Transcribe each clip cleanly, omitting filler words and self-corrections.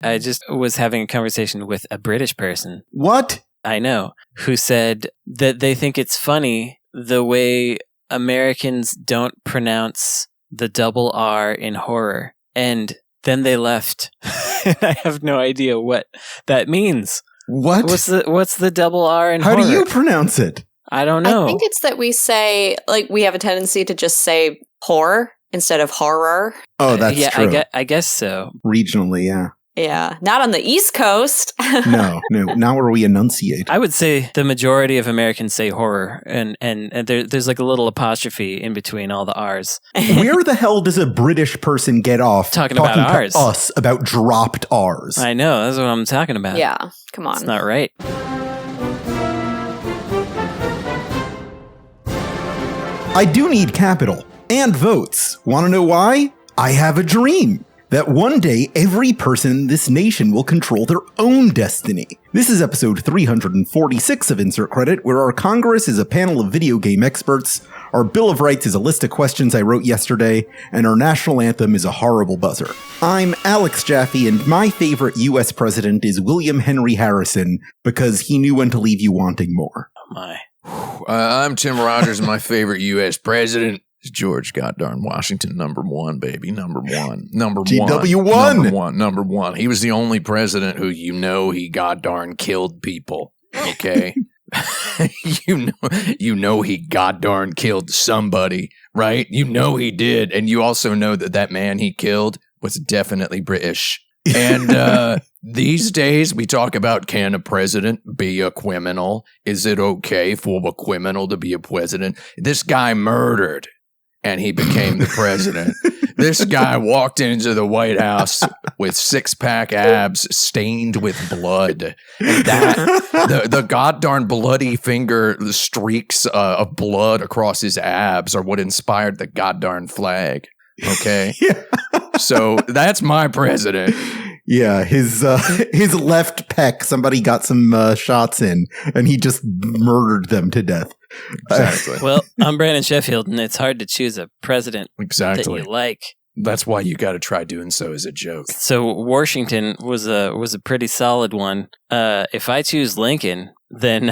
I just was having a conversation with a British person. What? I know, who said that they think it's funny the way Americans don't pronounce the double R in horror. And then they left. I have no idea what that means. What? What's the double R in horror? How do you pronounce it? I don't know. I think it's that we say, like, we have a tendency to just say horror instead of horror. Oh, that's true. I guess so. Regionally, yeah. Yeah, not on the East Coast. No, not where we enunciate. I would say the majority of Americans say horror, and there's like a little apostrophe in between all the R's. Where the hell does a British person get off talking about R's? Us about dropped R's? I know, that's what I'm talking about. Yeah, come on. It's not right. I do need capital and votes. Want to know why? I have a dream that one day every person in this nation will control their own destiny. This is episode 346 of Insert Credit, where our Congress is a panel of video game experts, our Bill of Rights is a list of questions I wrote yesterday, and our national anthem is a horrible buzzer. I'm Alex Jaffe, and my favorite US president is William Henry Harrison, because he knew when to leave you wanting more. Oh my. I'm Tim Rogers, and my favorite U.S. president is George Goddamn Washington, number one, baby, number one. GW1. Number one. He was the only president who he goddamn killed people, okay? you know he goddamn killed somebody, right? You know he did, and you also know that man he killed was definitely British. And these days, we talk about, can a president be a criminal? Is it okay for a criminal to be a president? This guy murdered, and he became the president. This guy walked into the White House with six-pack abs stained with blood. And the goddamn bloody finger streaks of blood across his abs are what inspired the goddamn flag. Okay? Yeah. So that's my president. Yeah, his left pec, somebody got some shots in, and he just murdered them to death. Exactly. Well, I'm Brandon Sheffield, and it's hard to choose a president that you like. That's why you got to try doing so as a joke. So Washington was a pretty solid one. If I choose Lincoln, then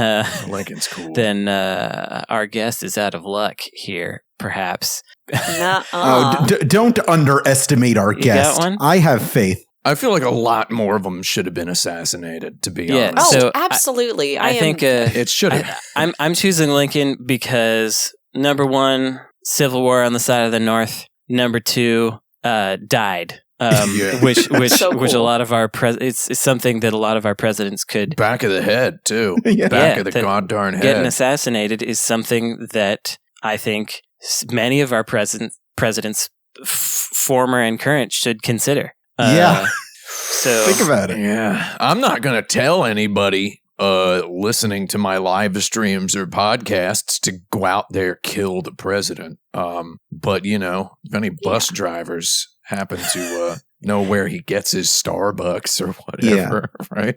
Lincoln's cool. Then our guest is out of luck here, perhaps. Don't underestimate our guest. Got one? I have faith. I feel like a lot more of them should have been assassinated, to be honest. Oh, So absolutely. I think it should have. I'm choosing Lincoln because, number one, Civil War on the side of the North. Number two, died. Which so cool. which a lot of our it's something that a lot of our presidents could Back of the head, too. Yeah. Back of the goddamn head. Getting assassinated is something that I think many of our presidents, former and current, should consider. Yeah. So think about it. Yeah. I'm not going to tell anybody listening to my live streams or podcasts to go out there kill the president. But, if any bus drivers happen to know where he gets his Starbucks or whatever, right?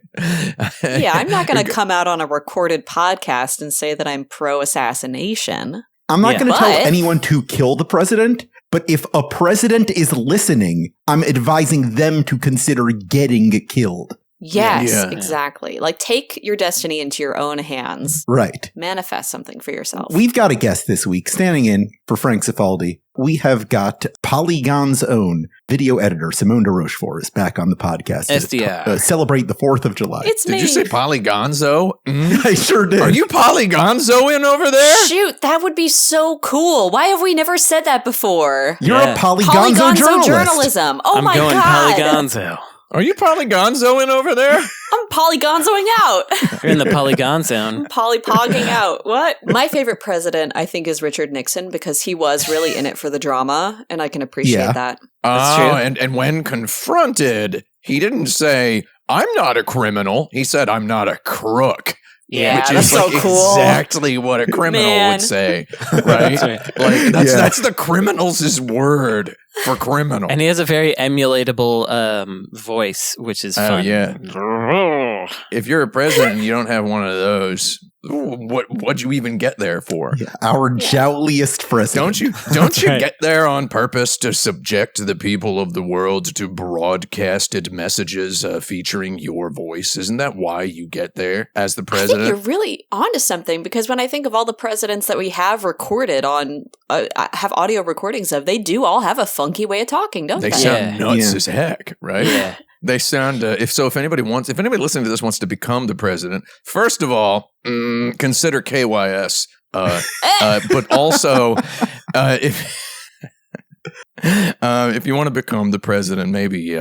Yeah, I'm not going to come out on a recorded podcast and say that I'm pro-assassination. I'm not going to tell anyone to kill the president, but if a president is listening, I'm advising them to consider getting killed. Yes, exactly. Like, take your destiny into your own hands. Right. Manifest something for yourself. We've got a guest this week. Standing in for Frank Cifaldi, we have got Polygon's own video editor, Simone de Rochefort, is back on the podcast SDR. to celebrate the 4th of July. It's me. Did you say Polygonzo? I sure did. Are you Polygonzoing over there? Shoot, that would be so cool. Why have we never said that before? You're a Polygonzo journalist. Journalism. Oh I'm my going God. Polygonzo. Are you Polygonzoing over there? I'm polygonzoing out. You're in the Polygon zone. Pogging out. What? My favorite president, I think, is Richard Nixon because he was really in it for the drama, and I can appreciate that. That's true. And when confronted, he didn't say, I'm not a criminal. He said, I'm not a crook. Yeah, which that's is so cool. Exactly what a criminal would say, right? Like that's the criminal's word for criminal. And he has a very emulatable voice, which is fun. Yeah. If you're a president and you don't have one of those, what'd you even get there for? Yeah, our jowliest president. Don't you get there on purpose to subject the people of the world to broadcasted messages featuring your voice? Isn't that why you get there as the president? I think you're really onto something, because when I think of all the presidents that we have recorded on, have audio recordings of, they do all have a funky way of talking, don't they? They sound nuts as heck, right? Yeah. They sound, if anybody listening to this wants to become the president, first of all, consider KYS. But also, if you want to become the president, maybe,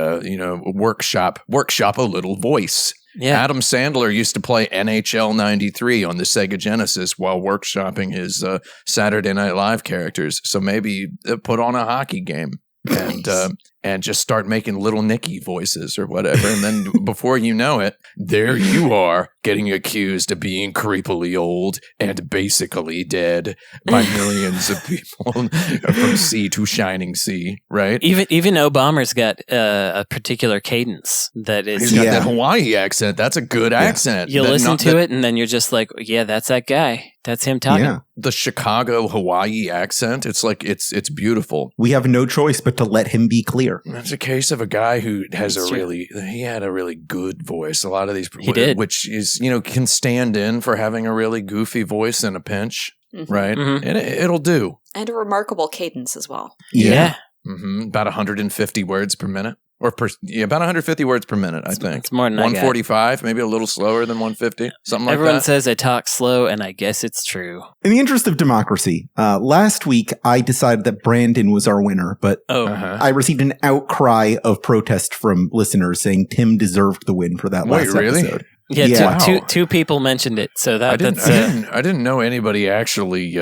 workshop a little voice. Yeah. Adam Sandler used to play NHL 93 on the Sega Genesis while workshopping his Saturday Night Live characters. So maybe put on a hockey game and just start making Little Nicky voices or whatever. And then before you know it, there you are getting accused of being creepily old and basically dead by millions of people from sea to shining sea, right? Even Obama's got a particular cadence that is. He's got that Hawaii accent. That's a good accent. You listen to it and then you're just like, yeah, that's that guy. That's him talking. Yeah. The Chicago Hawaii accent. It's like, it's beautiful. We have no choice but to let him be clear. That's a case of a guy who has he had a really good voice. A lot of these, he did. Which is, can stand in for having a really goofy voice in a pinch, right? Mm-hmm. And it'll do. And a remarkable cadence as well. Yeah. Mm-hmm. About 150 words per minute. About 150 words per minute, I think. It's more than 145, maybe a little slower than 150, something like that. Everyone says I talk slow, and I guess it's true. In the interest of democracy, last week I decided that Brandon was our winner, but I received an outcry of protest from listeners saying Tim deserved the win for that last episode. Yeah, two people mentioned it, so I didn't know anybody actually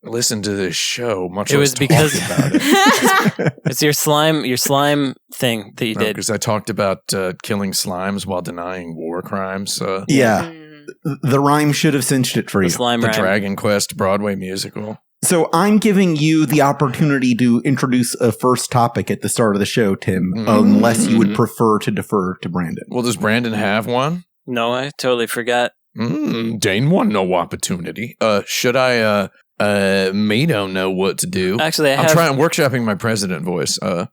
listened to this show. Much it was because about it. It's your slime thing that you did. Because I talked about killing slimes while denying war crimes. The rhyme should have cinched it for you. The Dragon Quest Broadway musical. So I'm giving you the opportunity to introduce a first topic at the start of the show, Tim, unless you would prefer to defer to Brandon. Well, does Brandon have one? No, I totally forgot. Dane won no opportunity. Should I? Me don't know what to do. Actually, I'm trying workshopping my president voice. I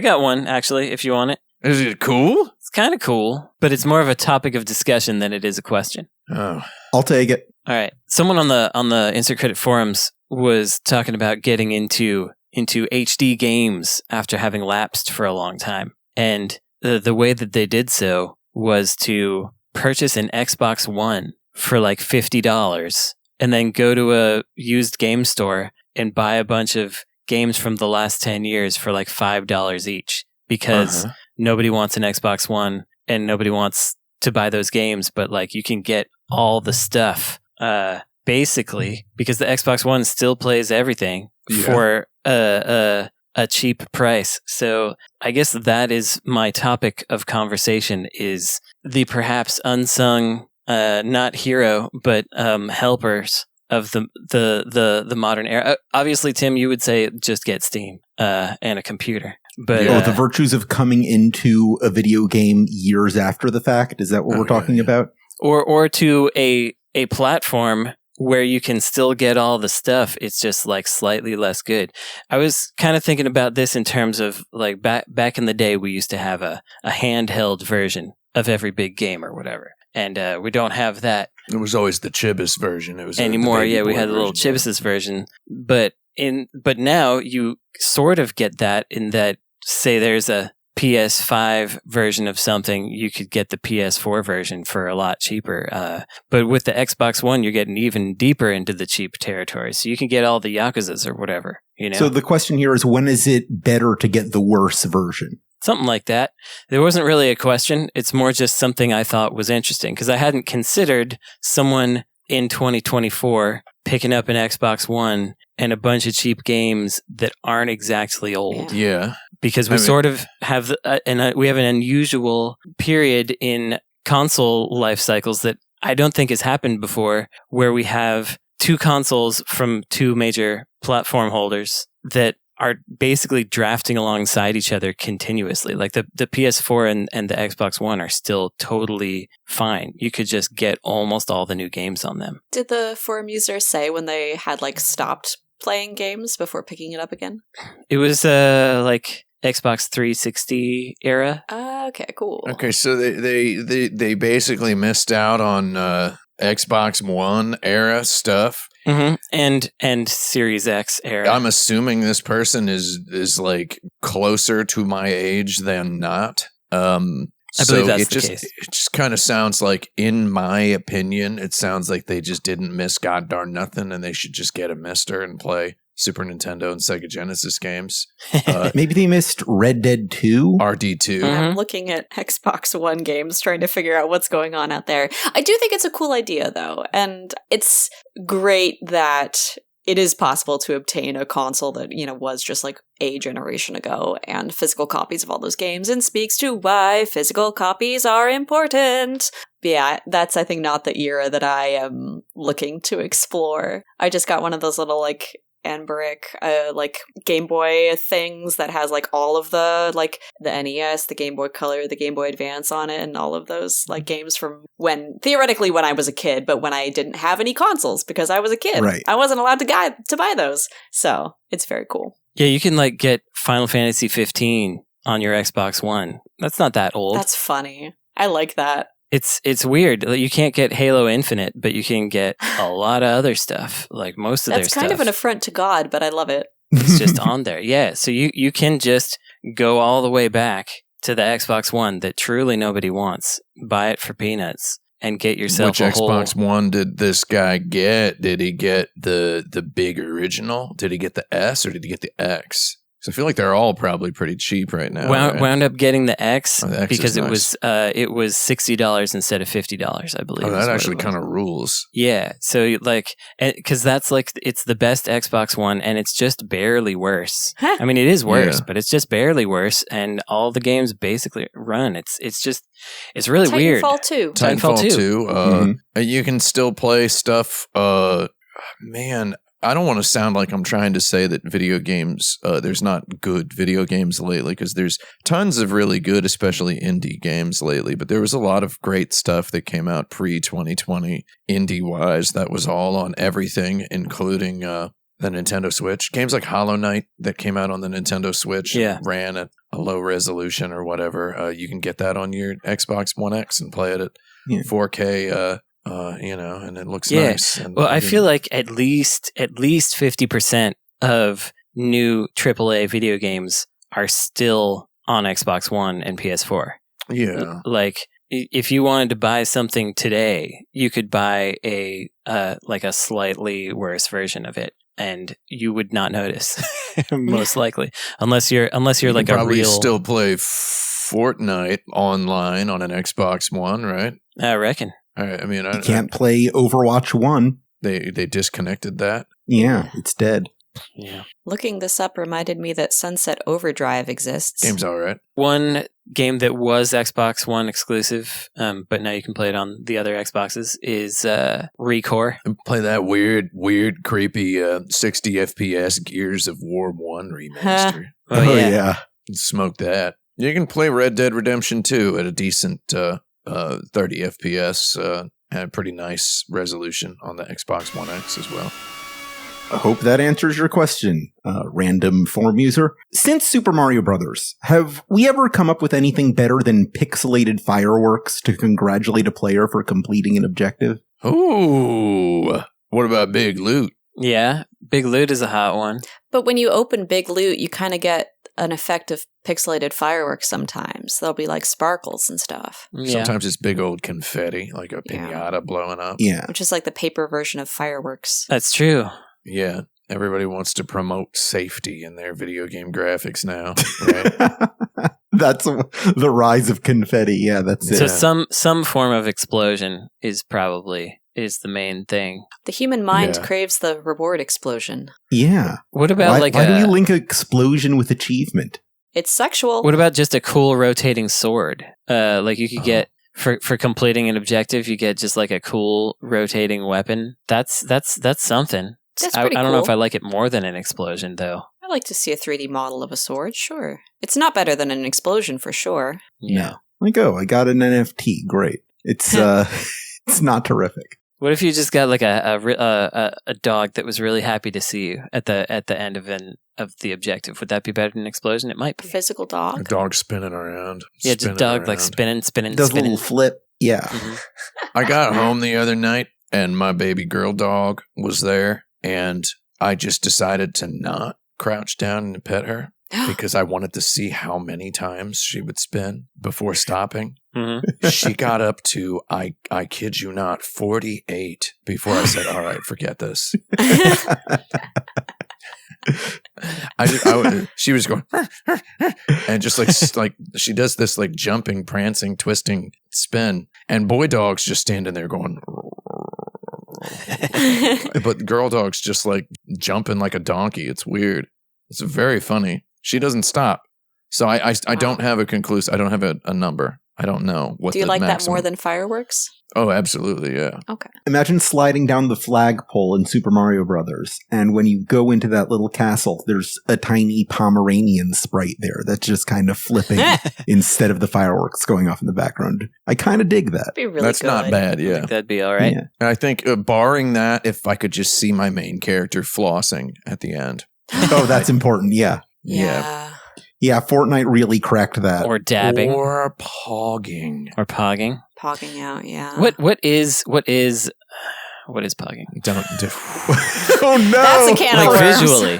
got one actually. If you want it, is it cool? It's kind of cool, but it's more of a topic of discussion than it is a question. Oh, I'll take it. All right. Someone on the Insert Credit forums was talking about getting into HD games after having lapsed for a long time, and the way that they did so was to purchase an Xbox One for like $50 and then go to a used game store and buy a bunch of games from the last 10 years for like $5 each, because nobody wants an Xbox One and nobody wants to buy those games, but like you can get all the stuff basically because the Xbox One still plays everything for a cheap price. So I guess that is my topic of conversation, is the perhaps unsung, not hero, but helpers of the modern era. Obviously, Tim, you would say just get Steam and a computer. But the virtues of coming into a video game years after the fact. Is that what we're talking about? Or to a platform where you can still get all the stuff. It's just like slightly less good. I was kind of thinking about this in terms of like back in the day, we used to have a handheld version of every big game or whatever. And we don't have that. It was always the Chibis version. It was anymore. Yeah, we had the little Chibis version. But now you sort of get that in that, say there's a PS5 version of something, you could get the PS4 version for a lot cheaper. But with the Xbox One, you're getting even deeper into the cheap territory. So you can get all the Yakuzas or whatever, you know? So the question here is, when is it better to get the worse version? Something like that. There wasn't really a question. It's more just something I thought was interesting because I hadn't considered someone in 2024 picking up an Xbox One and a bunch of cheap games that aren't exactly old. Yeah. Because we sort of have we have an unusual period in console life cycles that I don't think has happened before, where we have two consoles from two major platform holders that are basically drafting alongside each other continuously. Like the PS4 and the Xbox One are still totally fine. You could just get almost all the new games on them. Did the forum users say when they had like stopped playing games before picking it up again? It was like Xbox 360 era. Okay, cool. Okay, so they basically missed out on Xbox One era stuff. Mm-hmm. And Series X era. I'm assuming this person is like closer to my age than not. I believe that's the case. It just kind of sounds like, in my opinion, it sounds like they just didn't miss god darn nothing, and they should just get a mister and play Super Nintendo and Sega Genesis games. Maybe they missed Red Dead 2? RD2. I'm looking at Xbox One games, trying to figure out what's going on out there. I do think it's a cool idea, though, and it's great that it is possible to obtain a console that, you know, was just like a generation ago, and physical copies of all those games, and speaks to why physical copies are important. But yeah, that's, I think, not the era that I am looking to explore. I just got one of those little like Anberic like Game Boy things that has like all of the like the NES, the Game Boy Color, the Game Boy Advance on it, and all of those like games from theoretically when I was a kid, but when I didn't have any consoles because I was a kid. Right. I wasn't allowed to buy those. So it's very cool. Yeah, you can like get Final Fantasy 15 on your Xbox One. That's not that old. That's funny. I like that. It's weird. You can't get Halo Infinite, but you can get a lot of other stuff. Like most of their stuff. That's kind of an affront to God, but I love it. It's just on there. Yeah, so you can just go all the way back to the Xbox One that truly nobody wants. Buy it for peanuts and get yourself Which a whole... Xbox One did this guy get? Did he get the big original? Did he get the S or did he get the X? So I feel like they're all probably pretty cheap right now. Wound up getting the X, because it nice. it was $60 instead of $50, I believe. Oh, that actually kind of rules. Yeah, so like, because that's like, it's the best Xbox One, and it's just barely worse. Huh. I mean, it is worse, Yeah. but it's just barely worse, and all the games basically run. It's really weird. Titanfall 2. Titanfall 2. You can still play stuff. Man, I don't want to sound like I'm trying to say that video games, there's not good video games lately, because there's tons of really good, especially indie games lately. But there was a lot of great stuff that came out pre-2020 indie-wise that was all on everything, including the Nintendo Switch. Games like Hollow Knight that came out on the Nintendo Switch ran at a low resolution or whatever. You can get that on your Xbox One X and play it at 4K. And it looks nice. And well, I feel like at least 50% of new AAA video games are still on Xbox One and PS4. Yeah. Like, if you wanted to buy something today, you could buy a slightly worse version of it, and you would not notice, most likely, unless you're like a probably real. Still play Fortnite online on an Xbox One, right? I reckon. I mean, You can't play Overwatch 1. They disconnected that. Yeah, it's dead. Yeah. Looking this up reminded me that Sunset Overdrive exists. Game's all right. One game that was Xbox One exclusive, but now you can play it on the other Xboxes, is Recore. And play that weird, creepy 60 FPS Gears of War 1 remaster. Oh, yeah. Smoke that. You can play Red Dead Redemption 2 at a decent 30 FPS and a pretty nice resolution on the Xbox One X as well. I hope that answers your question, random forum user. Since Super Mario Brothers, have we ever come up with anything better than pixelated fireworks to congratulate a player for completing an objective? Ooh, what about Big Loot? Yeah, Big Loot is a hot one. But when you open Big Loot, you kind of get an effect of pixelated fireworks sometimes. There'll be like sparkles and stuff. Yeah. Sometimes it's big old confetti, like a piñata blowing up. Yeah. Which is like the paper version of fireworks. That's true. Yeah. Everybody wants to promote safety in their video game graphics now, right? That's the rise of confetti. Yeah, that's So it. some form of explosion is the main thing. The human mind craves the reward explosion. Yeah. What about why do you link explosion with achievement? It's sexual. What about just a cool rotating sword? Like you could get for completing an objective, you get just like a cool rotating weapon. That's something. That's I pretty don't know cool. if I like it more than an explosion, though. I like to see a 3D model of a sword, sure. It's not better than an explosion for sure. Yeah. Like, oh, I got an NFT. Great. It's it's not terrific. What if you just got like a dog that was really happy to see you at the end of the objective? Would that be better than an explosion? It might A be. physical A dog? dog spinning around. Yeah, just dog like spinning, Does a little flip. Yeah. Mhm. I got home the other night and my baby girl dog was there, and I just decided to not crouch down and pet her because I wanted to see how many times she would spin before stopping. Mhm. She got up to, I kid you not, 48 before I said, all right, forget this. She was going, and just like she does this like jumping, prancing, twisting spin, and boy dog's just standing there going, but girl dog's just like jumping like a donkey. It's weird. It's very funny. She doesn't stop. So I don't have a conclusive. I don't have a number. I don't know what. Do you the like maximum. that more than fireworks? Oh, absolutely, yeah. Okay. Imagine sliding down the flagpole in Super Mario Brothers, and when you go into that little castle, there's a tiny Pomeranian sprite there that's just kind of flipping instead of the fireworks going off in the background. I kind of dig that. That'd be really That's good. not bad, I yeah. think that'd be all right. Yeah. And I think barring that, if I could just see my main character flossing at the end. Oh, that's important. Yeah. Yeah. Yeah, Fortnite really cracked that. Or dabbing. Or pogging. Or pogging. Pogging out, yeah. What is pogging? Don't do. Oh, no. That's a can of Like worms. visually.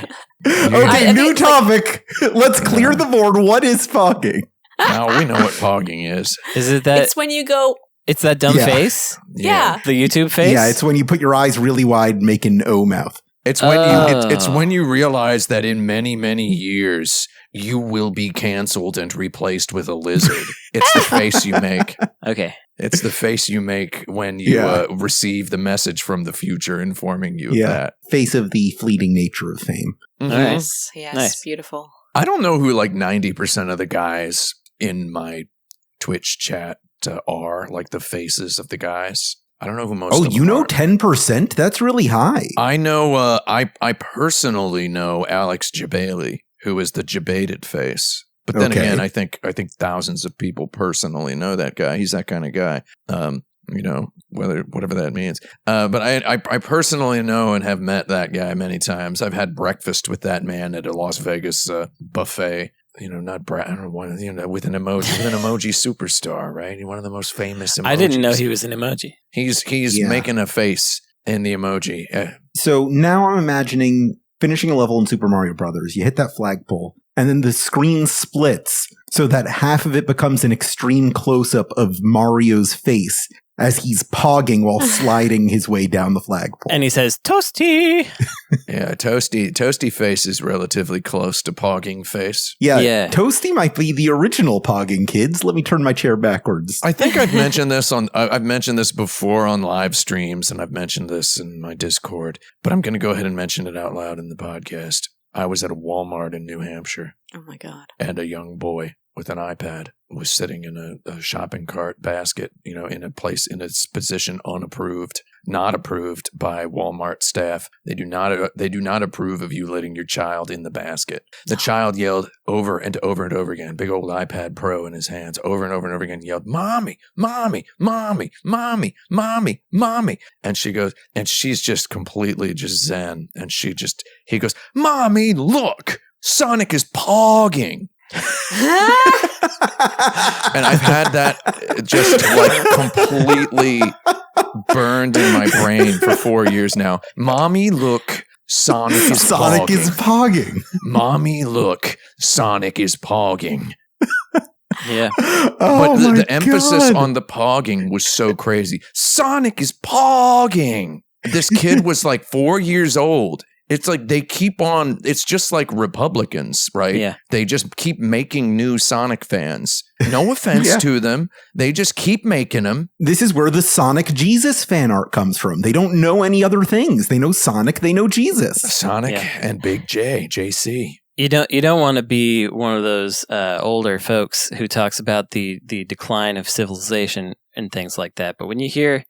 Okay, I new think, topic. Let's clear the board. What is fogging? Now we know what pogging is. Is it that? It's when you go, It's that dumb Yeah. face. yeah. The YouTube face. Yeah, it's when you put your eyes really wide, make an O mouth. It's when it's Oh. when you realize that in many, many years you will be canceled and replaced with a lizard. It's the face you make. Okay. It's the face you make when you Yeah. receive the message from the future informing you of Yeah. that. Face of the fleeting nature of fame. Mhm. All right. Yes, Nice. beautiful. I don't know who like 90% of the guys in my Twitch chat are, like the faces of the guys. I don't know who most Oh, of you them know are. 10%? That's really high. I know, I personally know Alex Jabali, who is the Jabated face. But then Okay. again, I think thousands of people personally know that guy. He's that kind of guy. You know, whatever that means. But I personally know and have met that guy many times. I've had breakfast with that man at a Las Vegas buffet. You know, not I don't know, with an emoji superstar, right? One of the most famous emojis. I didn't know he was an emoji. He's Yeah. making a face in the emoji. So now I'm imagining finishing a level in Super Mario Brothers. You hit that flagpole, and then the screen splits so that half of it becomes an extreme close-up of Mario's face as he's pogging while sliding his way down the flagpole. And he says, "Toasty." Yeah, Toasty face is relatively close to pogging face. Yeah. Toasty might be the original pogging, kids. Let me turn my chair backwards. I think I've mentioned this I've mentioned this before on live streams, and I've mentioned this in my Discord, but I'm going to go ahead and mention it out loud in the podcast. I was at a Walmart in New Hampshire, Oh my God. and a young boy with an iPad was sitting in a shopping cart basket, you know, in a place, in its position unapproved, not approved by Walmart staff. They do not approve of you letting your child in the basket. The child yelled over and over and over again, big old iPad Pro in his hands, over and over and over again, yelled, "Mommy, mommy, mommy, mommy, mommy, mommy." And she goes, and she's just completely just zen. And he goes, "Mommy, look, Sonic is pogging." And I've had that just like completely burned in my brain for 4 years now. Mommy, look, Sonic is Sonic pogging. is pogging. Mommy, look, Sonic is pogging. Yeah. Oh But my the emphasis God. on the pogging was so crazy. Sonic is pogging. This kid was like 4 years old. It's like they keep on, it's just like Republicans, right? Yeah. They just keep making new Sonic fans. No offense Yeah. to them. They just keep making them. This is where the Sonic Jesus fan art comes from. They don't know any other things. They know Sonic, they know Jesus. Sonic Yeah. and Big J, JC. You don't want to be one of those older folks who talks about the decline of civilization and things like that. But when you hear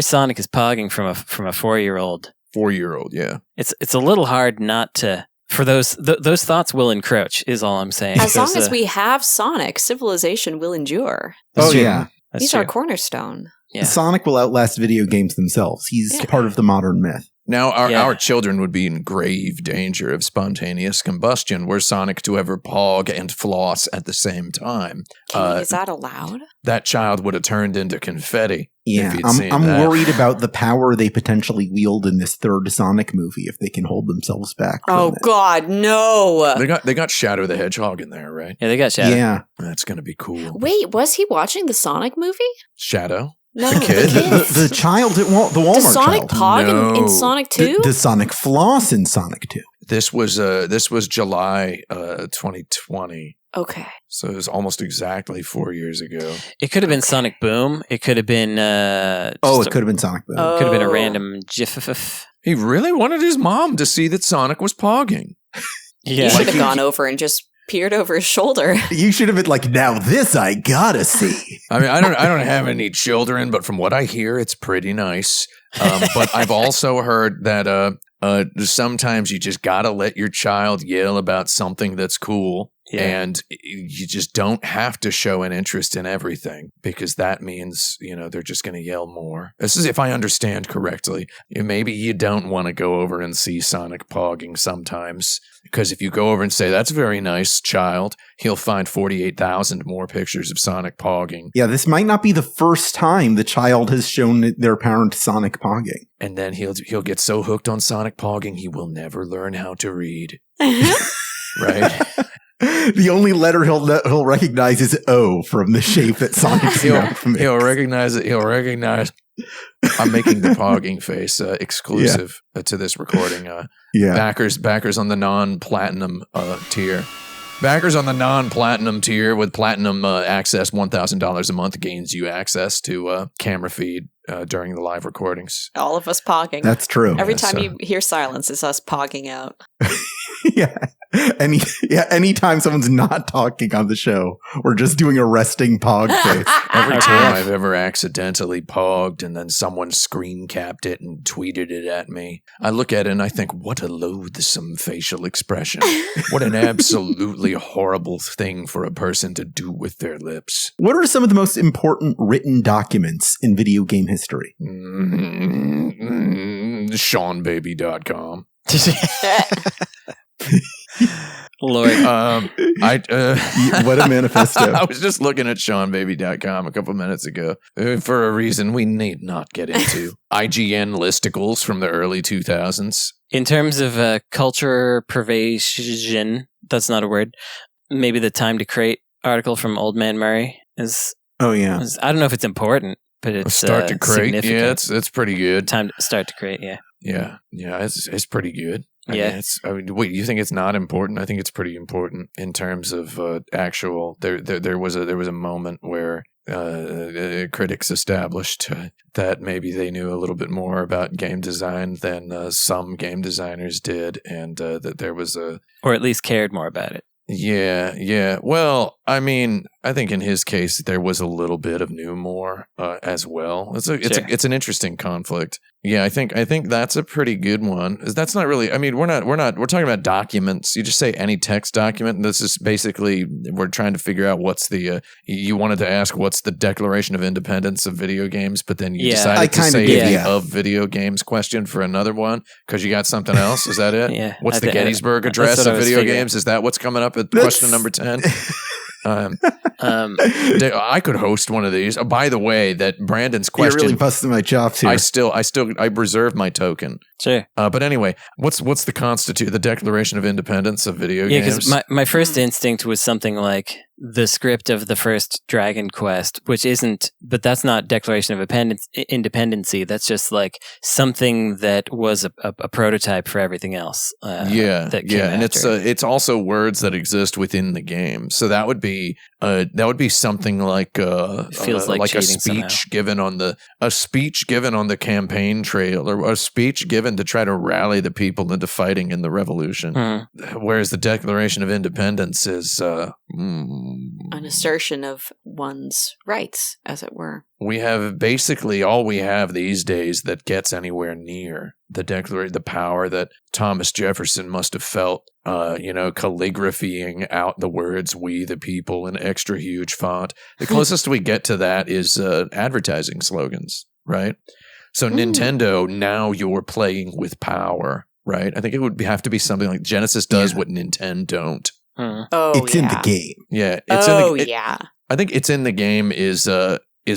Sonic is pogging from a 4-year-old, 4-year-old, yeah. it's a little hard not to for those thoughts will encroach, is all I'm saying. As long as we have Sonic, civilization will endure. Oh, yeah. He's our cornerstone. Yeah. Sonic will outlast video games themselves. He's part of the modern myth. Now, our children would be in grave danger of spontaneous combustion were Sonic to ever pog and floss at the same time. Is that allowed? That child would have turned into confetti. Yeah, I'm worried about the power they potentially wield in this third Sonic movie if they can hold themselves back. Oh, God, no. They got Shadow the Hedgehog in there, right? Yeah, they got Shadow. Yeah. That's going to be cool. Wait, was he watching the Sonic movie? Shadow? No, The kid? The child at the Walmart Does Sonic child. pog in Sonic 2? The Sonic floss in Sonic 2. This was July 2020. Okay. So it was almost exactly 4 years ago. It could have been Sonic Boom. It could have been it could have been Sonic Boom. Could have been a random GIF. He really wanted his mom to see that Sonic was pogging. Yeah. You should have gone over and just peered over his shoulder. You should have been like, now this I gotta see. I mean, I don't have any children, but from what I hear, it's pretty nice. But I've also heard that sometimes you just gotta let your child yell about something that's cool. Yeah. And you just don't have to show an interest in everything because that means, they're just going to yell more. This is if I understand correctly. Maybe you don't want to go over and see Sonic pogging sometimes because if you go over and say, that's very nice, child, he'll find 48,000 more pictures of Sonic pogging. Yeah, this might not be the first time the child has shown their parent Sonic pogging. And then he'll get so hooked on Sonic pogging, he will never learn how to read. Right? The only letter he'll recognize is O from the shape that Sonic's he'll recognize it. He'll recognize. I'm making the pogging face exclusive to this recording. Backers on the non-platinum tier. Backers on the non-platinum tier with platinum access, $1,000 a month gains you access to camera feed during the live recordings. All of us pogging. That's true. Every time you hear silence, it's us pogging out. Yeah. Anytime someone's not talking on the show, we're just doing a resting pog face. Every time I've ever accidentally pogged and then someone screen capped it and tweeted it at me, I look at it and I think, what a loathsome facial expression. What an absolutely horrible thing for a person to do with their lips. What are some of the most important written documents in video game history? SeanBaby.com. Lord. What a manifesto. I was just looking at SeanBaby.com a couple minutes ago for a reason we need not get into. IGN listicles from the early 2000s. In terms of culture pervasion, that's not a word. Maybe the Time to Create article from Old Man Murray is. Oh yeah. I don't know if it's important, but it's Start to Create. Significant. Yeah, it's pretty good. Time to Start to Create. Yeah. Yeah, it's pretty good. I mean, wait, you think it's not important? I think it's pretty important in terms of actual. There was a moment where critics established that maybe they knew a little bit more about game design than some game designers did, and that there was or at least cared more about it. Yeah. Well, I mean, I think in his case there was a little bit of knew more as well. It's an interesting conflict. Yeah, I think that's a pretty good one. That's not really. I mean, we're talking about documents. You just say any text document. And this is basically we're trying to figure out what's the. You wanted to ask what's the Declaration of Independence of video games, but then you decided to say the of video games question for another one because you got something else. Is that it? Yeah. What's the Gettysburg Address of video games? Is that what's coming up at question number 10? I could host one of these. By the way, that Brandon's question. You're really busting my chops here. I reserve my token. Sure. But anyway, what's the Declaration of Independence of video games? Yeah, because my first instinct was something like the script of the first Dragon Quest, which isn't, but that's not Declaration of Independency. That's just like something that was a prototype for everything else. And it's also words that exist within the game. So that would be something like feels like a speech given on the campaign trail, or a speech given to try to rally the people into fighting in the revolution. Mm-hmm. Whereas the Declaration of Independence is an assertion of one's rights, as it were. We have basically all we have these days that gets anywhere near the power that Thomas Jefferson must have felt, calligraphying out the words "we the people" in extra huge font. The closest we get to that is advertising slogans, right? So Nintendo, now you're playing with power, right? I think it would have to be something like Genesis does what Nintendo don't. Oh, it's in the game. Yeah. Yeah. I think it's in the game is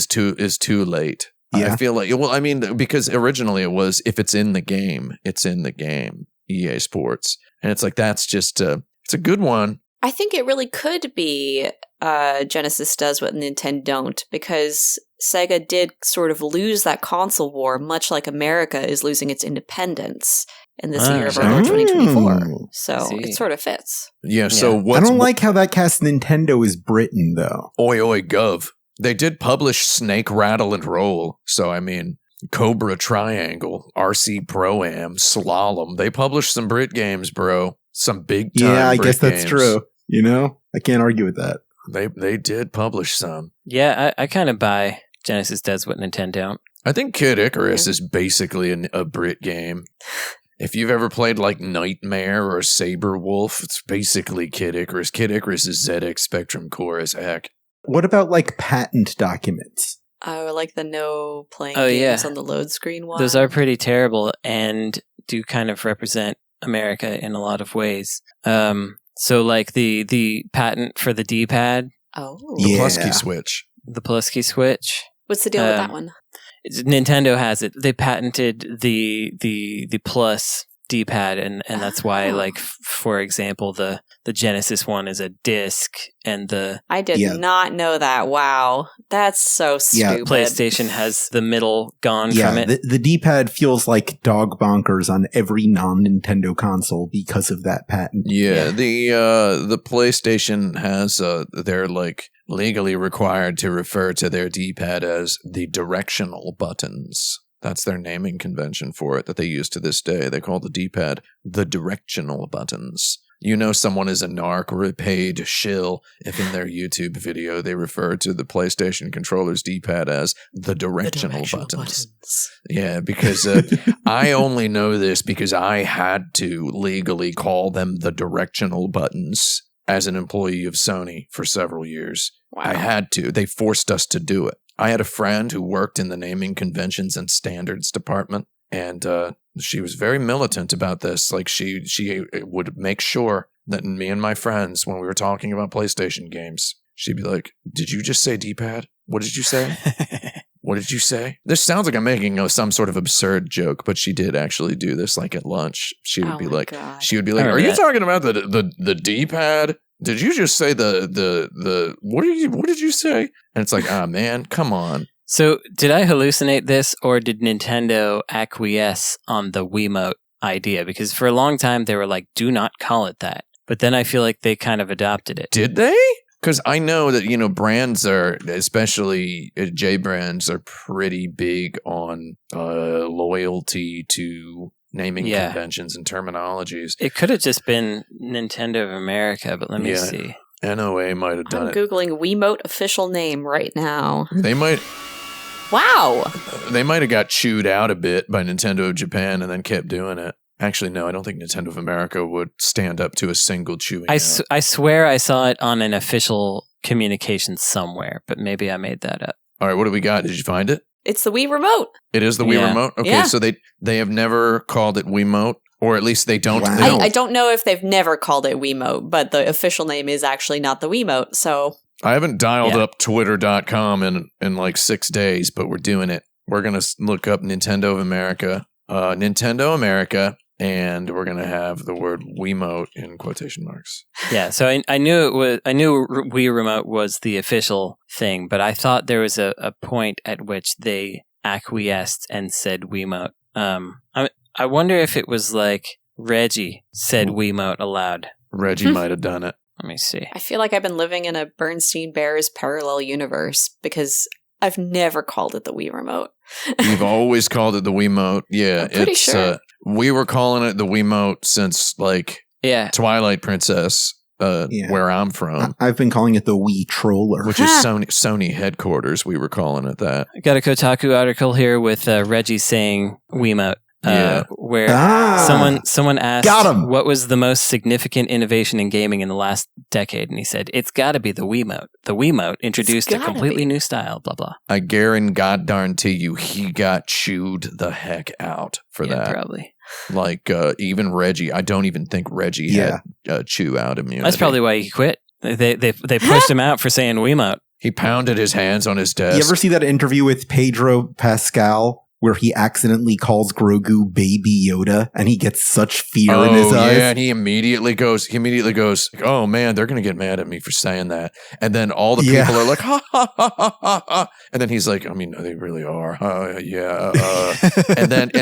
too late. Yeah. I feel like, well, I mean, because originally it was, if it's in the game, it's in the game. EA Sports, and it's like that's just it's a good one. I think it really could be Genesis does what Nintendo don't, because Sega did sort of lose that console war, much like America is losing its independence in this year of our Lord 2024. So it sort of fits. Yeah. So I don't like how that casts Nintendo as Britain, though. Oi, oi, gov. They did publish Snake, Rattle, and Roll. So, I mean, Cobra Triangle, RC Pro-Am, Slalom. They published some Brit games, bro. Some big time Yeah, I Brit guess that's games. true. You know? I can't argue with that. They did publish some. Yeah, I kind of buy Genesis does what Nintendo don't. I think Kid Icarus is basically a Brit game. If you've ever played like Nightmare or Saber Wolf, it's basically Kid Icarus. Kid Icarus is ZX Spectrum Core as heck. What about like patent documents? I like the no playing games on the load screen one. Those are pretty terrible and do kind of represent America in a lot of ways. So like the patent for the D-pad. Oh. The plus key switch. The plus key switch. What's the deal with that one? Nintendo has it. They patented the plus D-pad, and that's why, like, for example, the Genesis one is a disc, and I did not know that. Wow, that's so stupid. PlayStation has the middle gone from it. The D-pad feels like dog bonkers on every non-Nintendo console because of that patent. Yeah. The PlayStation has they're like legally required to refer to their D-pad as the directional buttons. That's their naming convention for it that they use to this day. They call the D-pad the directional buttons. You know someone is a narc or a paid shill if in their YouTube video they refer to the PlayStation controller's D-pad as the directional buttons. Yeah, because I only know this because I had to legally call them the directional buttons as an employee of Sony for several years. Wow. I had to. They forced us to do it. I had a friend who worked in the naming conventions and standards department, and she was very militant about this. Like she would make sure that me and my friends, when we were talking about PlayStation games, she'd be like, "Did you just say D-pad? What did you say? What did you say?" This sounds like I'm making some sort of absurd joke, but she did actually do this. Like at lunch, she would be like, "Are you talking about the D-pad? Did you just say the what did you say?" And it's like, ah, man, come on. So did I hallucinate this, or did Nintendo acquiesce on the Wiimote idea? Because for a long time they were like, do not call it that. But then I feel like they kind of adopted it. Did they? Because I know that, brands are, especially J brands, are pretty big on loyalty to naming conventions and terminologies. It could have just been Nintendo of America, but let me see. NOA might have done I'm Googling Wiimote official name right now. They might. Wow. They might have got chewed out a bit by Nintendo of Japan and then kept doing it. Actually, no, I don't think Nintendo of America would stand up to a single chewing out. I swear I saw it on an official communication somewhere, but maybe I made that up. All right, what do we got? Did you find it? It's the Wii Remote. It is the Wii Remote? Okay, so they have never called it Wiimote, or at least they don't. Wow. I don't know if they've never called it Wiimote, but the official name is actually not the Wiimote, so... I haven't dialed up Twitter.com in like 6 days, but we're doing it. We're going to look up Nintendo of America, and we're going to have the word Wiimote in quotation marks. Yeah, so I knew Wii Remote was the official thing, but I thought there was a point at which they acquiesced and said Wiimote. I wonder if it was like Reggie said Wiimote aloud. Reggie might have done it. Let me see. I feel like I've been living in a Bernstein Bears parallel universe because I've never called it the Wii Remote. You've always called it the Wiimote. Yeah, I'm pretty sure. We were calling it the Wiimote since like Yeah. Twilight Princess. where I'm from. I've been calling it the Wii Troller. Which is Sony headquarters. We were calling it that. I got a Kotaku article here with Reggie saying Wiimote. Where someone asked what was the most significant innovation in gaming in the last decade, and he said it's got to be the Wiimote. The Wiimote introduced a completely new style. Blah blah. I guarantee you, he got chewed the heck out for that. Probably. Like even Reggie, I don't even think Reggie had chew out immunity. That's probably why he quit. They pushed him out for saying Wiimote. He pounded his hands on his desk. You ever see that interview with Pedro Pascal where he accidentally calls Grogu Baby Yoda and he gets such fear in his eyes? Yeah, and he immediately goes, oh man, they're going to get mad at me for saying that. And then all the people are like, ha, ha, ha, ha, ha, ha. And then he's like, I mean, no, they really are. And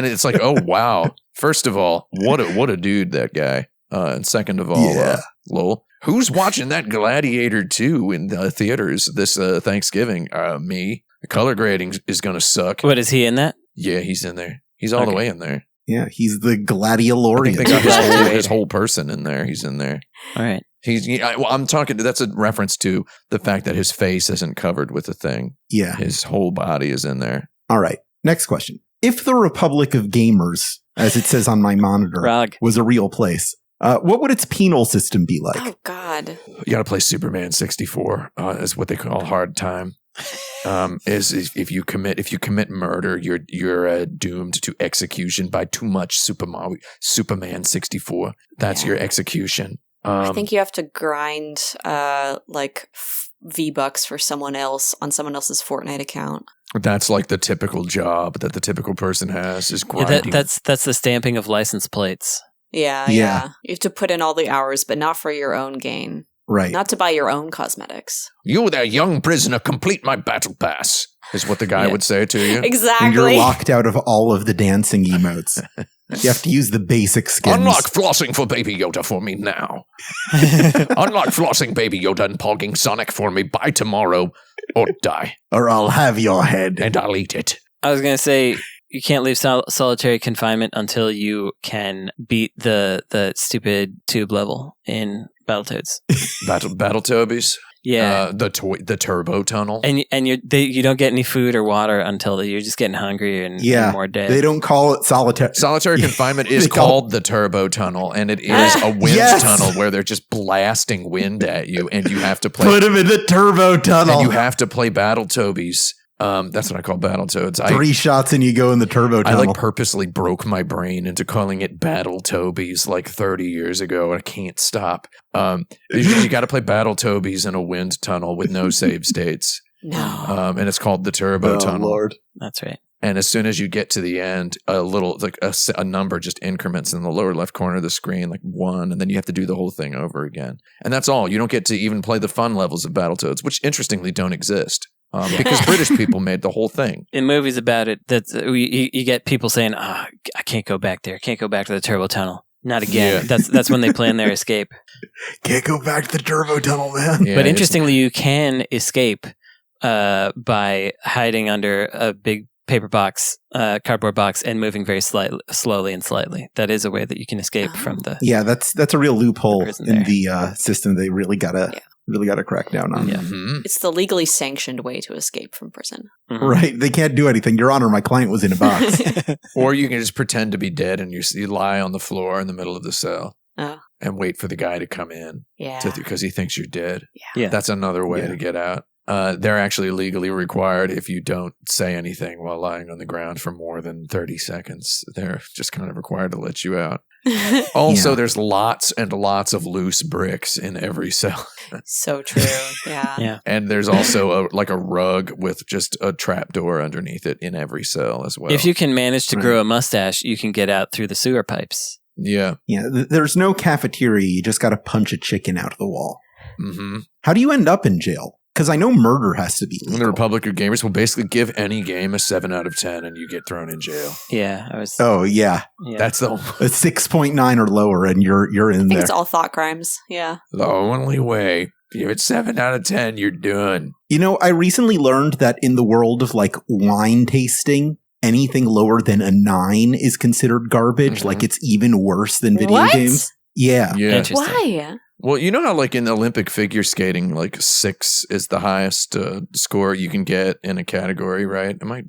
it's like, oh, wow. First of all, what a dude, that guy. And second of all, lol. Who's watching that Gladiator 2 in theaters this Thanksgiving? Me. The color grading is going to suck. What, is he in that? Yeah, he's in there. He's all the way in there. Yeah, he's the gladiolorian. I think they got his whole person in there. He's in there. All right. I'm talking, that's a reference to the fact that his face isn't covered with a thing. Yeah. His whole body is in there. All right. Next question. If the Republic of Gamers, as it says on my monitor, was a real place, what would its penal system be like? Oh, God. You got to play Superman 64 is what they call hard time. Is if you commit murder, you're doomed to execution by too much Superman 64. That's your execution. I think you have to grind like V-Bucks for someone else on someone else's Fortnite account. That's like the typical job that the typical person has is grinding. That's the stamping of license plates. Yeah. You have to put in all the hours, but not for your own gain. Right. Not to buy your own cosmetics. You there, young prisoner, complete my battle pass, is what the guy would say to you. Exactly. And you're locked out of all of the dancing emotes. You have to use the basic skins. Unlock flossing for Baby Yoda for me now. Unlock flossing Baby Yoda and pogging Sonic for me by tomorrow, or die. Or I'll have your head. And I'll eat it. I was going to say, you can't leave solitary confinement until you can beat the stupid tube level in Battletoads. Battletoads? Yeah. The turbo tunnel. And you don't get any food or water until you're just getting hungry and more dead. They don't call it solitary. Solitary confinement is called the turbo tunnel, and it is a wind tunnel where they're just blasting wind at you, and you have to play. Put him in the turbo tunnel. And you have to play Battletoads. That's what I call Battletoads. 3 shots and you go in the turbo tunnel. I purposely broke my brain into calling it Battletoads like 30 years ago. I can't stop. You got to play Battletoads in a wind tunnel with no save states. No. And it's called the turbo tunnel. Lord. That's right. And as soon as you get to the end, a number just increments in the lower left corner of the screen, like 1, and then you have to do the whole thing over again. And that's all. You don't get to even play the fun levels of Battletoads, which interestingly don't exist. Because British people made the whole thing. In movies about it, you get people saying, I can't go back there. Can't go back to the turbo tunnel. Not again. Yeah. That's when they plan their escape. Can't go back to the turbo tunnel, man. Yeah, but interestingly, you can escape by hiding under a big paper box, cardboard box, and moving very slowly and slightly. That is a way that you can escape from the... Yeah, that's a real loophole in the system they really gotta... Really got to crack down on. Yeah. Mm-hmm. It's the legally sanctioned way to escape from prison. Mm-hmm. Right. They can't do anything. Your Honor, my client was in a box. Or you can just pretend to be dead and you lie on the floor in the middle of the cell and wait for the guy to come in because he thinks you're dead. Yeah. That's another way to get out. They're actually legally required if you don't say anything while lying on the ground for more than 30 seconds. They're just kind of required to let you out. Also, there's lots and lots of loose bricks in every cell. So true. Yeah. And there's also a rug with just a trap door underneath it in every cell as well. If you can manage to grow a mustache, you can get out through the sewer pipes. Yeah. Yeah. There's no cafeteria. You just got to punch a chicken out of the wall. Mm-hmm. How do you end up in jail? Because I know murder has to be legal. The Republic of Gamers will basically give any game a 7 out of 10 and you get thrown in jail. Yeah. Oh, yeah. That's the... A 6.9 or lower and you're in there. I think it's all thought crimes. Yeah. The only way. Give it 7 out of 10, you're done. You know, I recently learned that in the world of wine tasting, anything lower than a 9 is considered garbage. Mm-hmm. Like it's even worse than video games. Yeah. Why? Well, you know how like in Olympic figure skating, like 6 is the highest score you can get in a category, right? I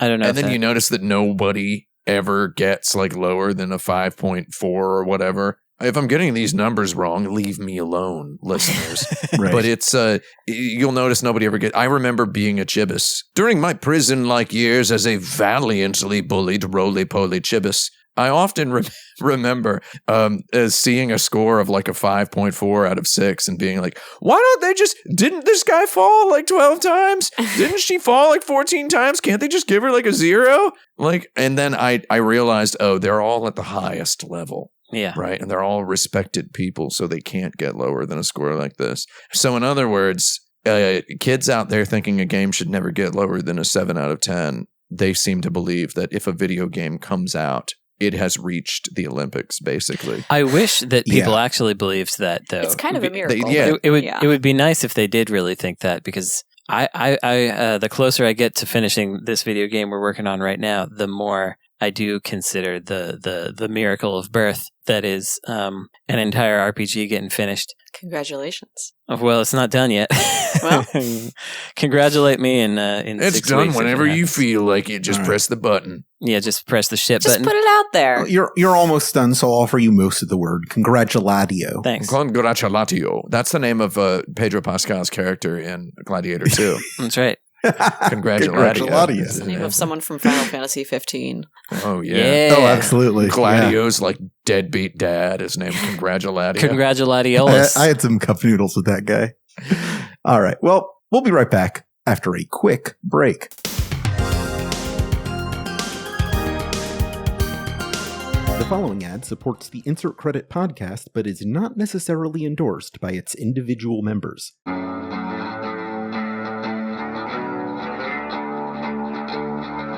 don't know. And then you notice that nobody ever gets like lower than a 5.4 or whatever. If I'm getting these numbers wrong, leave me alone, listeners. Right. But it's you'll notice nobody ever get. I remember being a chibis during my prison-like years as a valiantly bullied roly-poly chibis. I often remember as seeing a score of like a 5.4 out of 6 and being like, why don't they just, didn't this guy fall like 12 times? Didn't she fall like 14 times? Can't they just give her like a 0? Like, and then I realized, oh, they're all at the highest level. Yeah. Right. And they're all respected people, so they can't get lower than a score like this. So in other words, kids out there thinking a game should never get lower than a 7 out of 10, they seem to believe that if a video game comes out, it has reached the Olympics, basically. I wish that people actually believed that, though. It's kind of a miracle. It would be nice if they did really think that, because I the closer I get to finishing this video game we're working on right now, the more I do consider the miracle of birth that is an entire RPG getting finished. Congratulations. Well, it's not done yet. Well, congratulate me in it's 6 done weeks whenever you feel like it. Just press the button. Yeah, just press the ship just button. put it out there. Well, you're almost done, so I'll offer you most of the word. Congratulatio. Thanks. Congratulatio. That's the name of Pedro Pascal's character in Gladiator 2. That's right. Congratulations. It's the name of someone from Final Fantasy 15. Oh, yeah. Oh, absolutely. Gladio's like deadbeat dad is named Congratulatio. Congratulatiolus. I had some cup noodles with that guy. All right. Well, we'll be right back after a quick break. The following ad supports the Insert Credit podcast, but is not necessarily endorsed by its individual members.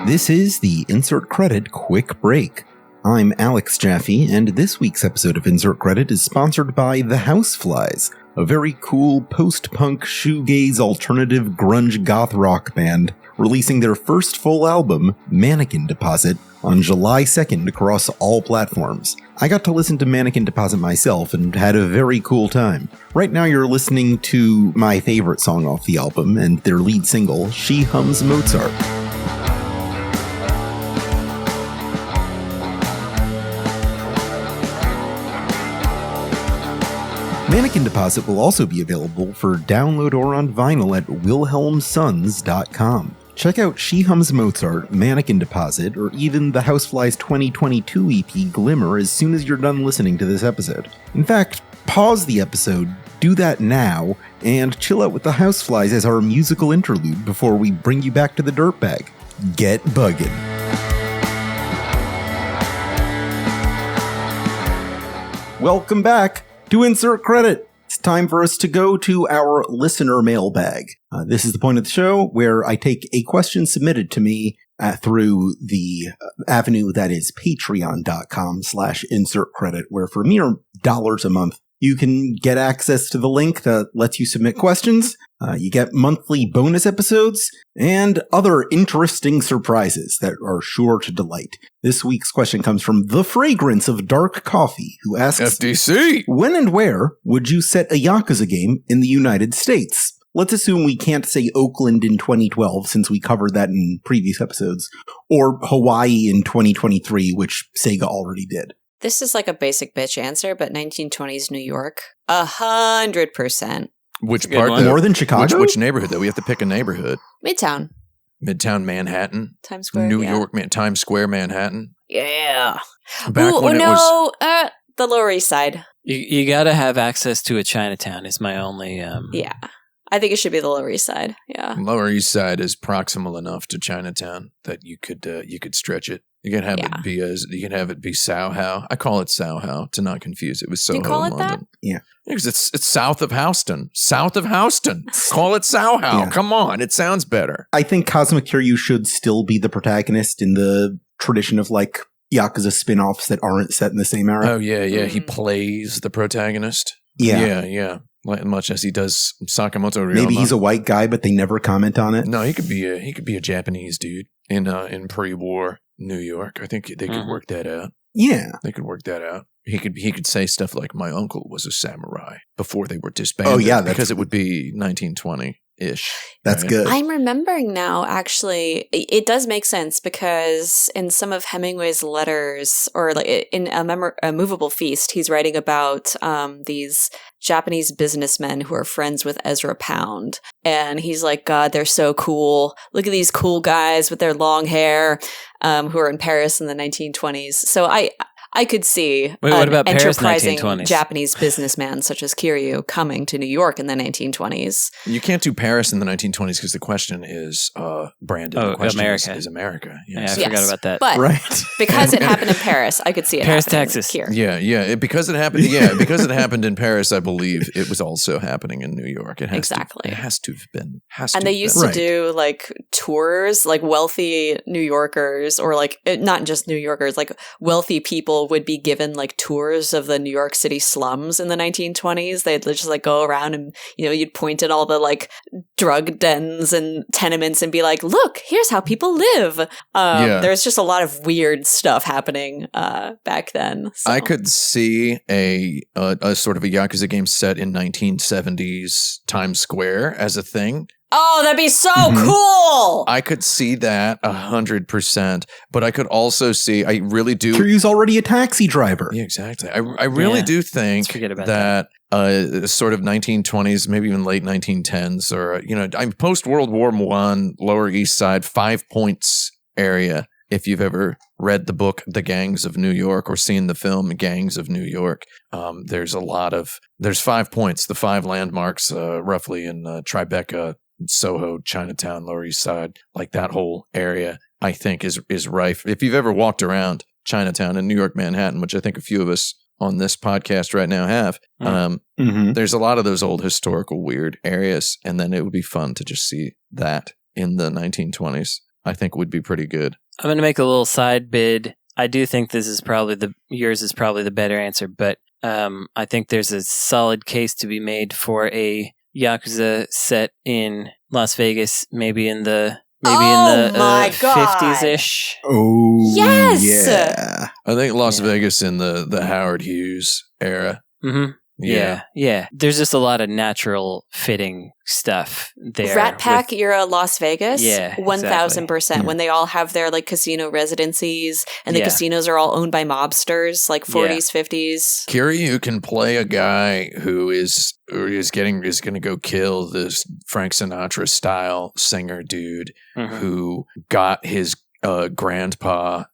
This is the Insert Credit Quick Break. I'm Alex Jaffe, and this week's episode of Insert Credit is sponsored by The Houseflies, a very cool post-punk shoegaze alternative grunge goth rock band, releasing their first full album, Mannequin Deposit, on July 2nd across all platforms. I got to listen to Mannequin Deposit myself and had a very cool time. Right now you're listening to my favorite song off the album and their lead single, She Hums Mozart. Mannequin Deposit will also be available for download or on vinyl at wilhelmsons.com. Check out She Hums Mozart, Mannequin Deposit, or even the Houseflies 2022 EP Glimmer as soon as you're done listening to this episode. In fact, pause the episode, do that now, and chill out with the Houseflies as our musical interlude before we bring you back to the dirtbag. Get buggin'. Welcome back to Insert Credit. It's time for us to go to our listener mailbag. This is the point of the show where I take a question submitted to me through the avenue that is patreon.com/insertcredit, where for mere $1 a month, you can get access to the link that lets you submit questions. You get monthly bonus episodes and other interesting surprises that are sure to delight. This week's question comes from TheFragranceofDarkCoffee, who asks, FDC! When and where would you set a Yakuza game in the United States? Let's assume we can't say Oakland in 2012 since we covered that in previous episodes, or Hawaii in 2023, which Sega already did. This is like a basic bitch answer, but 1920s New York, 100%. Which part? More than Chicago? Which neighborhood, though? We have to pick a neighborhood. Midtown. Midtown Manhattan? Times Square, New York, Times Square, Manhattan? Yeah. Back when it was... the Lower East Side. You got to have access to a Chinatown is my only... Yeah. I think it should be the Lower East Side. Yeah. Lower East Side is proximal enough to Chinatown that you could stretch it. You can have it be Soho. I call it Soho to not confuse it with Soho. You call it in London. that? Yeah. Because it's south of Houston. South of Houston. Call it Soho. Yeah. Come on. It sounds better. I think Cosmic Kiryu should still be the protagonist in the tradition of like Yakuza spin-offs that aren't set in the same era. Oh, yeah, yeah. He plays the protagonist. Yeah. Yeah. Much as he does Sakamoto Ryoma. Maybe he's a white guy, but they never comment on it. No, he could be a Japanese dude in pre-war New York. I think they could work that out. Yeah. They could work that out. He could say stuff like, "My uncle was a samurai," before they were disbanded. Oh, yeah, because it would be 1920-ish. That's right? good. I'm remembering now, actually, it does make sense because in some of Hemingway's letters, or like in a Movable Feast, he's writing about these Japanese businessmen who are friends with Ezra Pound. And he's like, God, they're so cool. Look at these cool guys with their long hair who are in Paris in the 1920s. So I could see what about an Paris enterprising 1920s? Japanese businessman such as Kiryu coming to New York in the 1920s. You can't do Paris in the 1920s because the question is, Brandon, the question America. is America. Yeah, Yes. I forgot about that. But Right. because it happened in Paris, I could see it Paris, happening Texas. here. Yeah. Because it happened in Paris, I believe it was also happening in New York. It has Exactly. To, it has to have been. And they used to Right. do like tours, like wealthy New Yorkers, or like not just New Yorkers, like wealthy people would be given like tours of the New York City slums in the 1920s. They'd just like go around and, you'd point at all the like drug dens and tenements and be like, look, here's how people live. There's just a lot of weird stuff happening back then. So. I could see a sort of a Yakuza game set in 1970s Times Square as a thing. Oh, that'd be so cool! I could see that 100%, but I could also see, I really do. Kiryu's already a taxi driver. Yeah, exactly. I really do think Let's forget about that sort of 1920s, maybe even late 1910s, or, I'm post World War I, Lower East Side, 5 Points area. If you've ever read the book, The Gangs of New York, or seen the film Gangs of New York, there's 5 points, the 5 landmarks, roughly in Tribeca, Soho, Chinatown, Lower East Side, like that whole area, I think is rife. If you've ever walked around Chinatown in New York, Manhattan, which I think a few of us on this podcast right now have, there's a lot of those old historical weird areas, and then it would be fun to just see that in the 1920s. I think would be pretty good. I'm going to make a little side bid. I do think yours is probably the better answer, but I think there's a solid case to be made for a Yakuza set in Las Vegas, maybe in the 50s-ish. Oh, yes! Yeah. I think Las Vegas in the Howard Hughes era. Mm-hmm. Yeah. There's just a lot of natural fitting stuff there. Rat Pack era Las Vegas? Yeah, 1,000%. When they all have their like casino residencies and the casinos are all owned by mobsters, like 40s, 50s. Kiryu can play a guy who is going to go kill this Frank Sinatra style singer dude who got his grandpa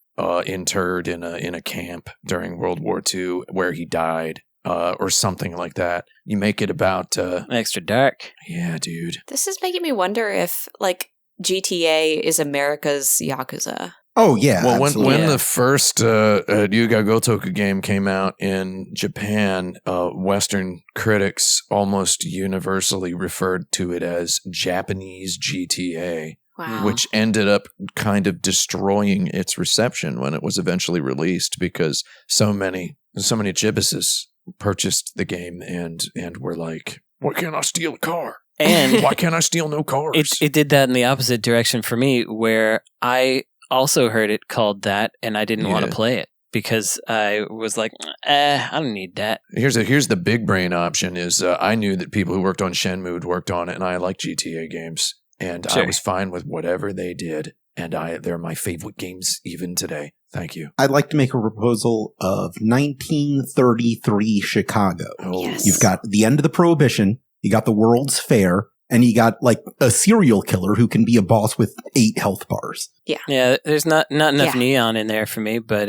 interred in a camp during World War II where he died. Or something like that. You make it about extra dark. Yeah, dude. This is making me wonder if like GTA is America's Yakuza. Oh yeah. Well, when the first Ryuga Gotoku game came out in Japan, Western critics almost universally referred to it as Japanese GTA. Wow. Which ended up kind of destroying its reception when it was eventually released because so many Chibises purchased the game and were like, why can't I steal a car? And why can't I steal no cars? It did that in the opposite direction for me, where I also heard it called that and I didn't want to play it because I was like, I don't need that. Here's the big brain option is I knew that people who worked on Shenmue had worked on it, and I like GTA games, and I was fine with whatever they did, and they're my favorite games even today. Thank you. I'd like to make a proposal of 1933 Chicago. Oh. Yes. You've got the end of the Prohibition, you got the World's Fair, and you got like a serial killer who can be a boss with 8 health bars. Yeah, there's not enough neon in there for me, but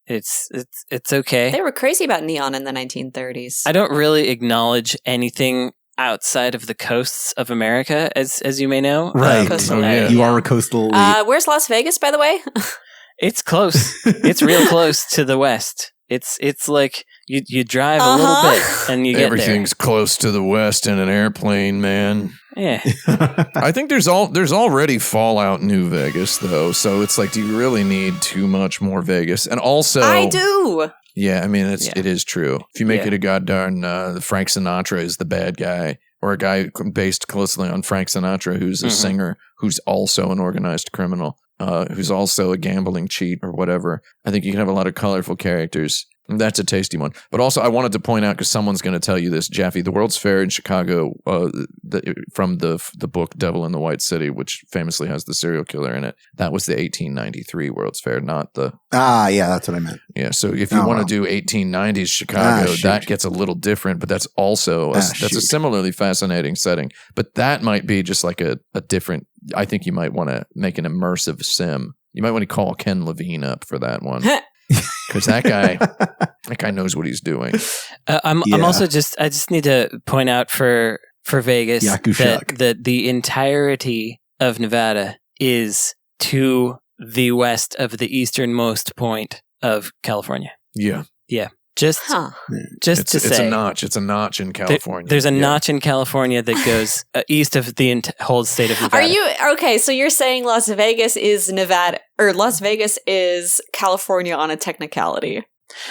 it's okay. They were crazy about neon in the 1930s. I don't really acknowledge anything outside of the coasts of America, as you may know. Right. Coastal You are a coastal elite. Where's Las Vegas, by the way? It's close. It's real close to the west. It's like you drive a little bit and you get Everything's close to the west in an airplane, man. there. Yeah. I think there's already Fallout New Vegas though, so it's like, do you really need too much more Vegas? And also, I do. Yeah, I mean it is true. If you make it a goddamn Frank Sinatra is the bad guy, or a guy based closely on Frank Sinatra who's a singer who's also an organized criminal. Who's also a gambling cheat or whatever. I think you can have a lot of colorful characters. That's a tasty one. But also, I wanted to point out, because someone's going to tell you this, Jaffe, the World's Fair in Chicago, from the book Devil in the White City, which famously has the serial killer in it, that was the 1893 World's Fair, not the... yeah, that's what I meant. Yeah, so if you want to do 1890s Chicago, that gets a little different, but that's also that's a similarly fascinating setting. But that might be just like a different... I think you might want to make an immersive sim. You might want to call Ken Levine up for that one. Because that guy knows what he's doing. I'm also I just need to point out for Vegas that the entirety of Nevada is to the west of the easternmost point of California. Yeah. Just to say. It's a notch. It's a notch in California. There's a notch in California that goes east of the whole state of Nevada. Are you okay? So you're saying Las Vegas is Nevada, or Las Vegas is California on a technicality?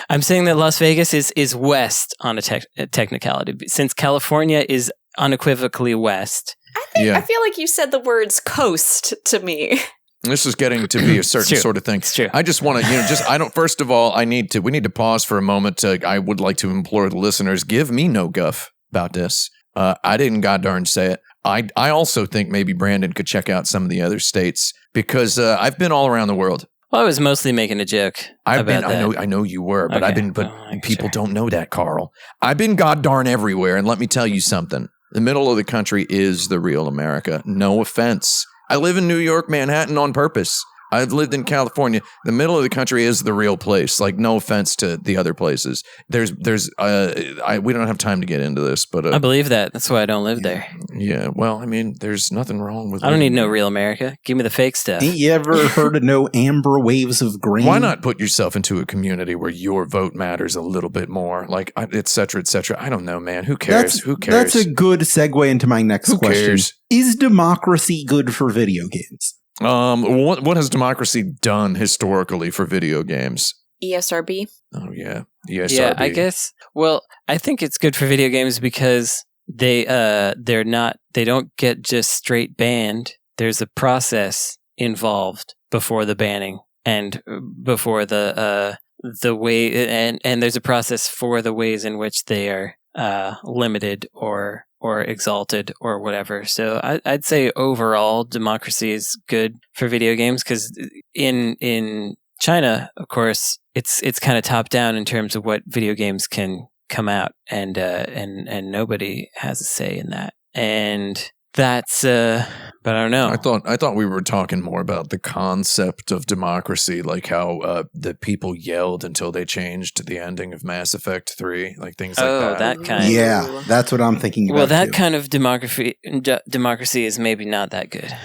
I'm saying that Las Vegas is west on a technicality, since California is unequivocally west. I feel like you said the words coast to me. This is getting to be a certain sort of thing. It's true. I just want to, first of all, we need to pause for a moment. I would like to implore the listeners, give me no guff about this. I didn't goddarn say it. I also think maybe Brandon could check out some of the other states, because I've been all around the world. Well, I was mostly making a joke. I know you were, but people don't know that, Carl. I've been goddarn everywhere, and let me tell you something. The middle of the country is the real America. No offense. I live in New York, Manhattan on purpose. I've lived in California. The middle of the country is the real place. Like, no offense to the other places. We don't have time to get into this, but I believe that. That's why I don't live there. Yeah. Well, I mean, there's nothing wrong with. I don't need no real America. Give me the fake stuff. Ain't you ever heard of no amber waves of green? Why not put yourself into a community where your vote matters a little bit more? Like, et cetera, et cetera. I don't know, man. Who cares? Who cares? That's a good segue into my next question. Cares? Is democracy good for video games? What has democracy done historically for video games? ESRB. Oh yeah, ESRB. Yeah, I guess. Well, I think it's good for video games because they don't get just straight banned. There's a process involved before the banning and before the way and there's a process for the ways in which they are limited or exalted or whatever. So I'd say overall democracy is good for video games, because in China, of course, it's kind of top down in terms of what video games can come out, and nobody has a say in that. And that's but I don't know. I thought we were talking more about the concept of democracy, like how the people yelled until they changed the ending of Mass Effect 3, like things like that. Oh, that kind. Yeah, that's what I'm thinking about. Well, that too. kind of democracy is maybe not that good.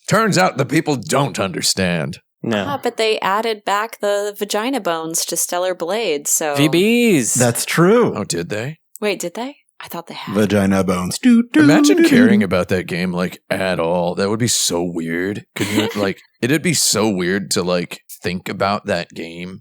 Turns out the people don't understand. No. But they added back the vagina bones to Stellar Blade, so... VBs! That's true. Oh, did they? Wait, did they? I thought they had. Vagina bones. Imagine caring about that game, like, at all. That would be so weird. Could you, like, it'd be so weird to, like, think about that game.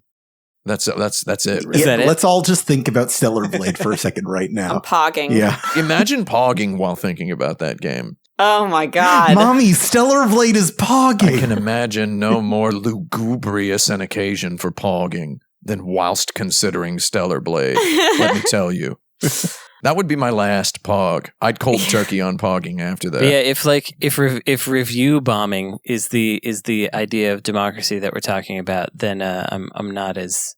That's it. Right? Yeah, let's all just think about Stellar Blade for a second right now. I'm pogging. Yeah. Imagine pogging while thinking about that game. Oh my god. Mommy, Stellar Blade is pogging. I can imagine no more lugubrious an occasion for pogging than whilst considering Stellar Blade. Let me tell you. That would be my last pog. I'd cold turkey on pogging after that. But yeah, if review bombing is the idea of democracy that we're talking about, then I'm not as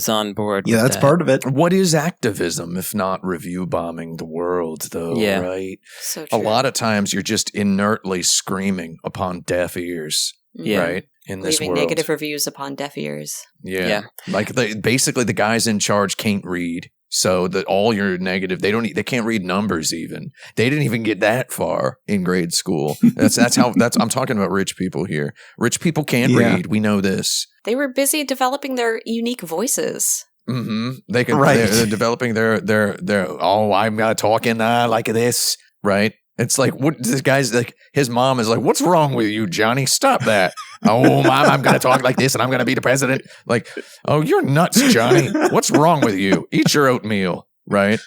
on board. Yeah, with that's that. part of it. What is activism if not review bombing the world, though? Yeah. Right. So true. A lot of times you're just inertly screaming upon deaf ears. Yeah. Right. In this Leaving world. negative reviews upon deaf ears. Yeah. Like basically the guys in charge can't read. So that all your negative, they can't read numbers even. They didn't even get that far in grade school. I'm talking about rich people here. Rich people can't read. We know this. They were busy developing their unique voices. Mm-hmm. They can. Right. They're developing their. Oh, I'm gonna talk in like this, right? It's like what this guy's like. His mom is like, "What's wrong with you, Johnny? Stop that!" Oh, mom, I'm gonna talk like this, and I'm gonna be the president. Like, oh, you're nuts, Johnny. What's wrong with you? Eat your oatmeal, right?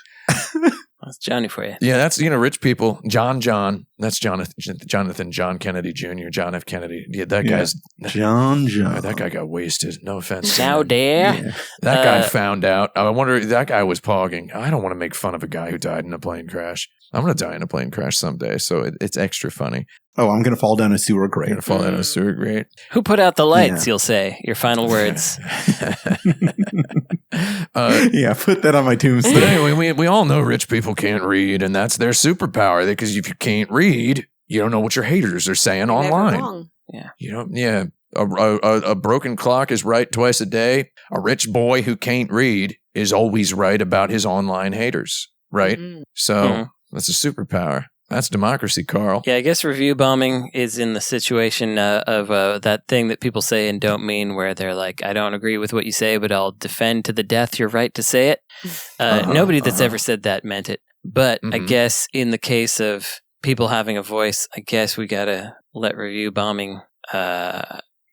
That's Johnny for you. Yeah, that's, rich people. John. That's Jonathan John Kennedy Jr., John F. Kennedy. Yeah, that guy's... John. That guy got wasted. No offense. Now there. Yeah. That guy found out. I wonder, that guy was pogging. I don't want to make fun of a guy who died in a plane crash. I'm going to die in a plane crash someday, so it's extra funny. Oh, I'm going to fall down a sewer grate. I'm going to fall down a sewer grate. Who put out the lights, you'll say? Your final words. Put that on my tombstone. But anyway, we all know rich people can't read, and that's their superpower. Because if you can't read, you don't know what your haters are saying You're online. never wrong. Yeah. A broken clock is right twice a day. A rich boy who can't read is always right about his online haters, right? Mhm. So that's a superpower. That's democracy, Carl. Yeah, I guess review bombing is in the situation of that thing that people say and don't mean, where they're like, I don't agree with what you say, but I'll defend to the death your right to say it. Nobody that's ever said that meant it. But I guess in the case of people having a voice, I guess we got to let review bombing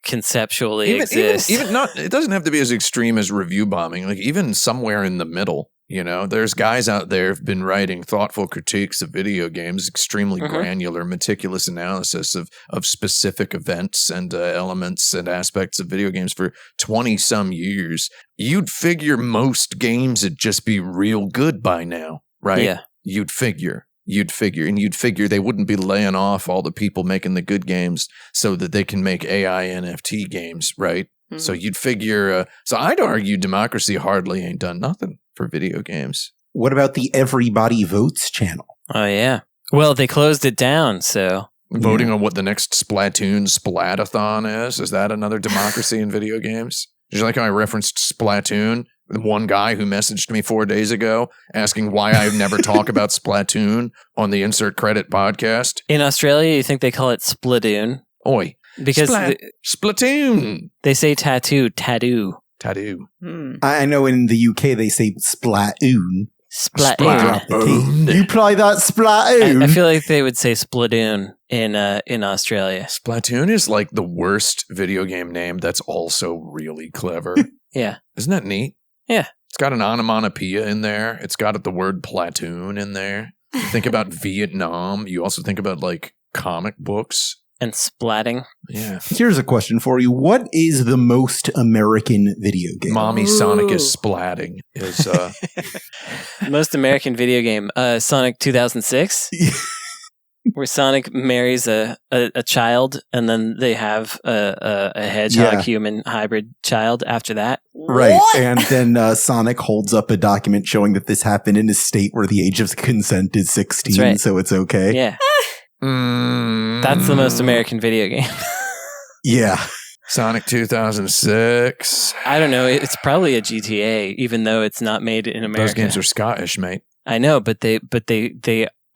conceptually exist. Even not, it doesn't have to be as extreme as review bombing. Like, even somewhere in the middle. There's guys out there who've been writing thoughtful critiques of video games, extremely granular, meticulous analysis of specific events and elements and aspects of video games for 20-some years. You'd figure most games would just be real good by now, right? Yeah. You'd figure, and you'd figure they wouldn't be laying off all the people making the good games so that they can make AI NFT games, right? Mm-hmm. So you'd figure, so I'd argue democracy hardly ain't done nothing for video games. What about the Everybody Votes channel? Oh, yeah. Well, they closed it down, so... Voting on what the next Splatoon Splatathon is that another democracy in video games? Did you like how I referenced Splatoon? The one guy who messaged me 4 days ago asking why I never talk about Splatoon on the Insert Credit podcast. In Australia, you think they call it Splatoon? Oi. Because Splatoon. They say tattoo. Tattoo. I know in the UK they say Splatoon. Splatoon. You play that Splatoon? I feel like they would say Splatoon in Australia. Splatoon is like the worst video game name that's also really clever. Yeah. Isn't that neat? Yeah. It's got an onomatopoeia in there. It's got the word platoon in there. You think about Vietnam. You also think about like comic books. And splatting. Yeah. Here's a question for you. What is the most American video game? Mommy Sonic is splatting. Is most American video game. Sonic 2006. Where Sonic marries a child, and then they have a hedgehog human hybrid child after that. Right. What? And then Sonic holds up a document showing that this happened in a state where the age of consent is 16, right. So it's okay. Yeah. That's the most American video game. Yeah. Sonic 2006. I don't know. It's probably a GTA, even though it's not made in America. Those games are Scottish, mate. I know, but they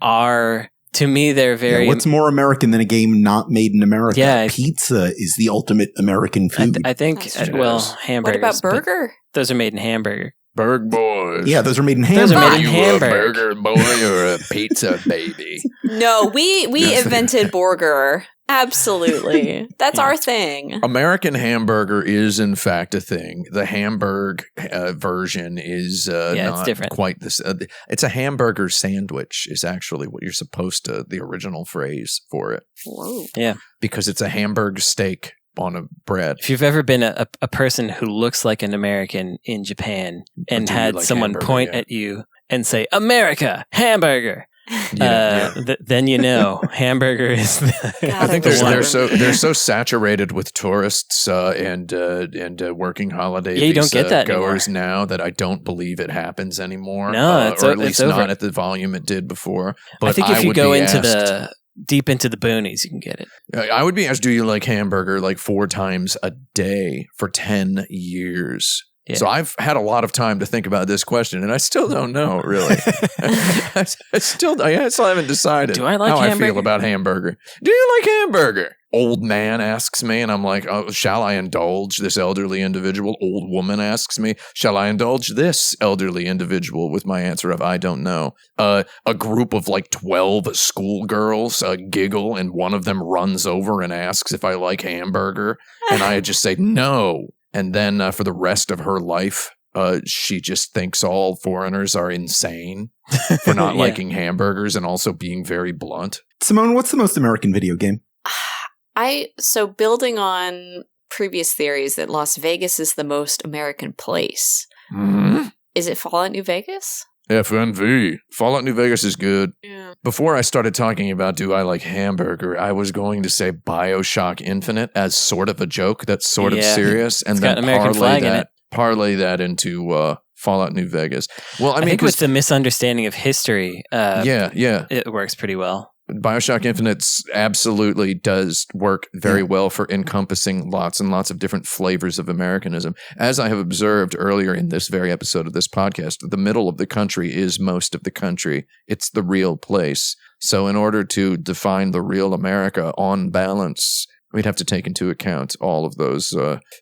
are. To me, they're very... Yeah, what's more American than a game not made in America? Yeah, Pizza is the ultimate American food. I think, hamburgers. What about burger? Those are made in Hamburger. Berg boys. Yeah, those are made in Those Hamburg. are made in You Hamburg. a burger boy or a pizza baby? No, we invented burger. Absolutely. That's our thing. American hamburger is, in fact, a thing. The Hamburg version is not different. quite this. It's a hamburger sandwich is actually what you're supposed to, the original phrase for it. Whoa. Yeah. Because it's a Hamburg steak on a bread. If you've ever been a person who looks like an American in Japan and do you had like someone hamburger, point yeah. at you and say, America, hamburger, Yeah. then you know hamburger is the... I think God, they're so saturated with tourists and working holiday Yeah, you don't get that goers now that I don't believe it happens anymore. No, or at least it's over. not at the volume it did before. But I think if you would go be into asked- deep into the boonies, you can get it. I would be asked, do you like hamburger like 4 times a day for 10 years? Yeah. So I've had a lot of time to think about this question, and I still don't know, really. I still haven't decided Do I like how I hamburger? feel about hamburger. Do you like hamburger? Old man asks me, and I'm like, oh, shall I indulge this elderly individual? Old woman asks me, shall I indulge this elderly individual? With my answer of, I don't know. A group of like 12 schoolgirls giggle, and one of them runs over and asks if I like hamburger. And I just say, no. And then for the rest of her life, she just thinks all foreigners are insane for not liking hamburgers and also being very blunt. Simone, what's the most American video game? So building on previous theories that Las Vegas is the most American place. Mm-hmm. Is it Fallout New Vegas? FNV. Fallout New Vegas is good. Yeah. Before I started talking about do I like hamburger, I was going to say BioShock Infinite as sort of a joke that's sort of serious, and then parlay that into Fallout New Vegas. Well, I mean, think with the misunderstanding of history, it works pretty well. BioShock Infinite absolutely does work very well for encompassing lots and lots of different flavors of Americanism. As I have observed earlier in this very episode of this podcast, the middle of the country is most of the country. It's the real place. So in order to define the real America on balance, we'd have to take into account all of those